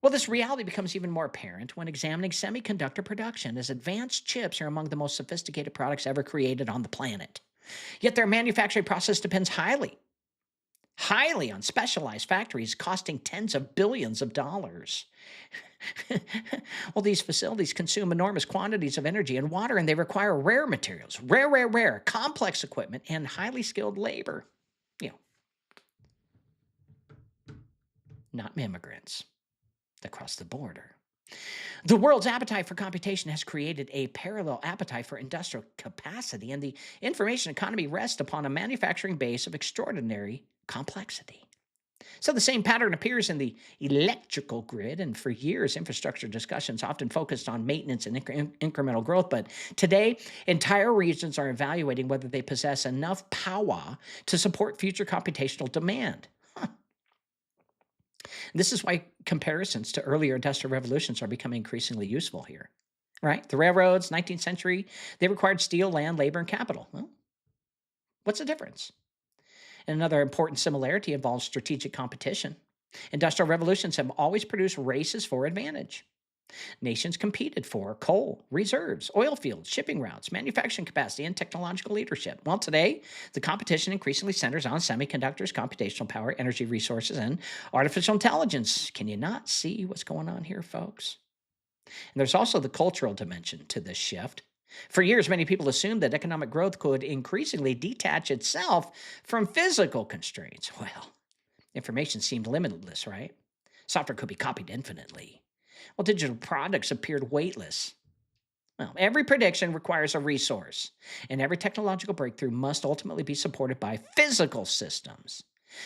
Well, this reality becomes even more apparent when examining semiconductor production, as advanced chips are among the most sophisticated products ever created on the planet. Yet their manufacturing process depends highly on specialized factories costing tens of billions of dollars. Well, these facilities consume enormous quantities of energy and water, and they require rare materials, rare, complex equipment, and highly skilled labor. Not immigrants that cross the border. The world's appetite for computation has created a parallel appetite for industrial capacity, and the information economy rests upon a manufacturing base of extraordinary complexity. So the same pattern appears in the electrical grid, and for years, infrastructure discussions often focused on maintenance and incremental growth, but today, entire regions are evaluating whether they possess enough power to support future computational demand. This is why comparisons to earlier industrial revolutions are becoming increasingly useful here, right? The railroads, 19th century, they required steel, land, labor, and capital. Well, what's the difference? And another important similarity involves strategic competition. Industrial revolutions have always produced races for advantage. Nations competed for coal, reserves, oil fields, shipping routes, manufacturing capacity, and technological leadership. Well, today, the competition increasingly centers on semiconductors, computational power, energy resources, and artificial intelligence. Can you not see what's going on here, folks? And there's also the cultural dimension to this shift. For years, many people assumed that economic growth could increasingly detach itself from physical constraints. Well, information seemed limitless, right? Software could be copied infinitely. Well, digital products appeared weightless. Well, every prediction requires a resource, and every technological breakthrough must ultimately be supported by physical systems.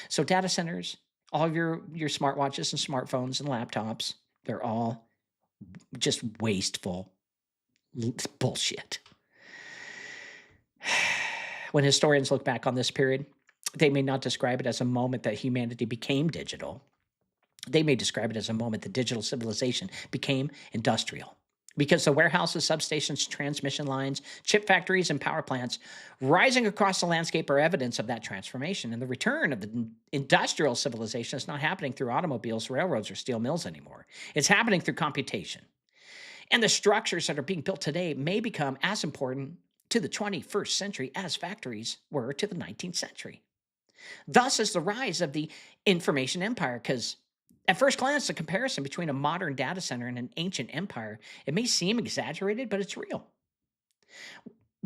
So data centers, all of your smartwatches and smartphones and laptops, they're all just wasteful bullshit. When historians look back on this period, they may not describe it as a moment that humanity became digital. They may describe it as a moment that digital civilization became industrial. Because the warehouses, substations, transmission lines, chip factories, and power plants rising across the landscape are evidence of that transformation. And the return of the industrial civilization is not happening through automobiles, railroads, or steel mills anymore. It's happening through computation. And the structures that are being built today may become as important to the 21st century as factories were to the 19th century. Thus is the rise of the information empire, because at first glance, the comparison between a modern data center and an ancient empire, it may seem exaggerated, but it's real.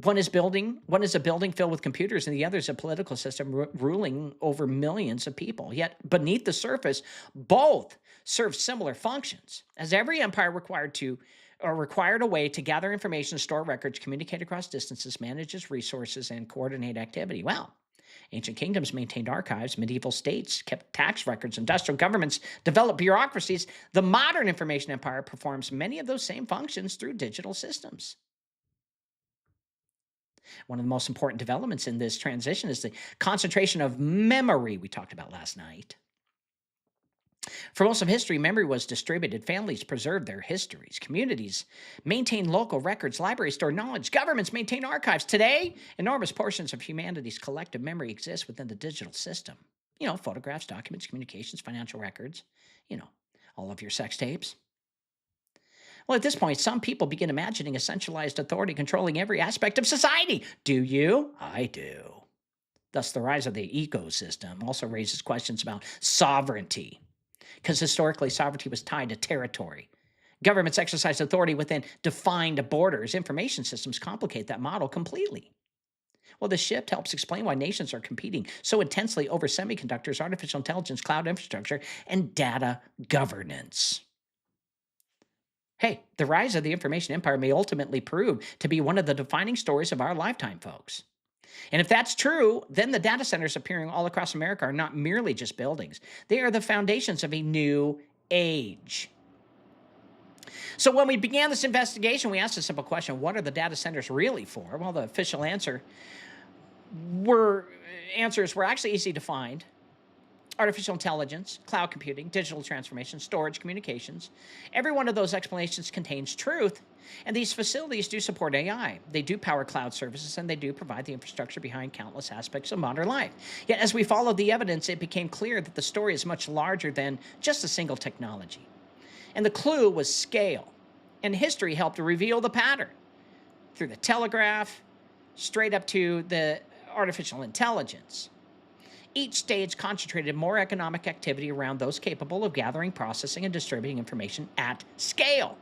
One is a building filled with computers, and the other is a political system ruling over millions of people. Yet beneath the surface, both serve similar functions, as every empire required a way to gather information, store records, communicate across distances, manage its resources, and coordinate activity. Well, ancient kingdoms maintained archives, medieval states kept tax records, industrial governments developed bureaucracies. The modern information empire performs many of those same functions through digital systems. One of the most important developments in this transition is the concentration of memory we talked about last night. For most of history, memory was distributed. Families preserved their histories. Communities maintained local records. Libraries stored knowledge. Governments maintained archives. Today, enormous portions of humanity's collective memory exist within the digital system. Photographs, documents, communications, financial records, all of your sex tapes. Well, at this point, some people begin imagining a centralized authority controlling every aspect of society. Do you? I do. Thus, the rise of the ecosystem also raises questions about sovereignty, because historically, sovereignty was tied to territory. Governments exercise authority within defined borders. Information systems complicate that model completely. Well, the shift helps explain why nations are competing so intensely over semiconductors, artificial intelligence, cloud infrastructure, and data governance. Hey, the rise of the information empire may ultimately prove to be one of the defining stories of our lifetime, folks. And if that's true, then the data centers appearing all across America are not merely just buildings. They are the foundations of a new age. So when we began this investigation, we asked a simple question: what are the data centers really for? Well, the official answers were actually easy to find. Artificial intelligence, cloud computing, digital transformation, storage, communications. Every one of those explanations contains truth, and these facilities do support AI. They do power cloud services, and they do provide the infrastructure behind countless aspects of modern life. Yet as we followed the evidence, it became clear that the story is much larger than just a single technology. And the clue was scale, and history helped to reveal the pattern. Through the telegraph, straight up to the artificial intelligence. Each stage concentrated more economic activity around those capable of gathering, processing, and distributing information at scale.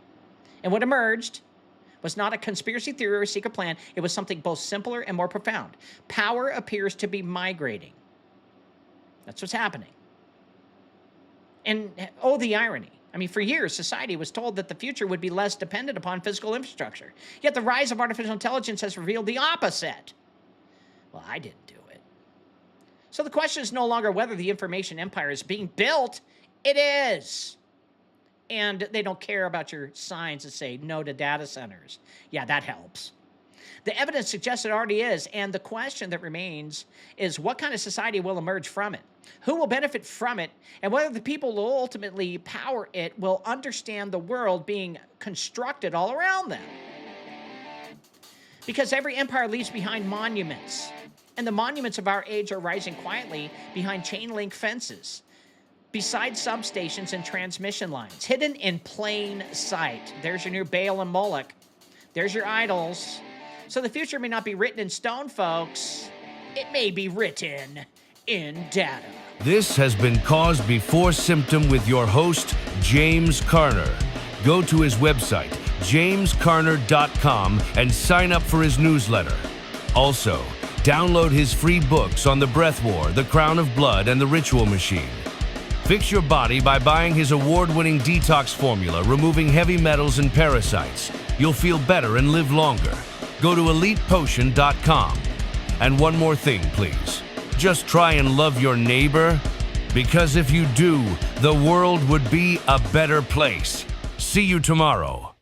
And what emerged was not a conspiracy theory or a secret plan. It was something both simpler and more profound. Power appears to be migrating. That's what's happening. And oh, the irony. I mean, for years, society was told that the future would be less dependent upon physical infrastructure. Yet the rise of artificial intelligence has revealed the opposite. Well, I didn't do it. So the question is no longer whether the information empire is being built. It is. And they don't care about your signs that say no to data centers. Yeah, that helps. The evidence suggests it already is, and the question that remains is what kind of society will emerge from it? Who will benefit from it? And whether the people who will ultimately power it will understand the world being constructed all around them. Because every empire leaves behind monuments, and the monuments of our age are rising quietly behind chain link fences, beside substations and transmission lines, hidden in plain sight. There's your new Baal and Moloch. There's your idols. So the future may not be written in stone, folks. It may be written in data. This has been Cause Before Symptom with your host, James Carner. Go to his website, jamescarner.com, and sign up for his newsletter. Also, download his free books on the breath war, the crown of blood, and the ritual machine. Fix your body by buying his award-winning detox formula, removing heavy metals and parasites. You'll feel better and live longer. Go to elitepotion.com. And one more thing, please. Just try and love your neighbor, because if you do, the world would be a better place. See you tomorrow.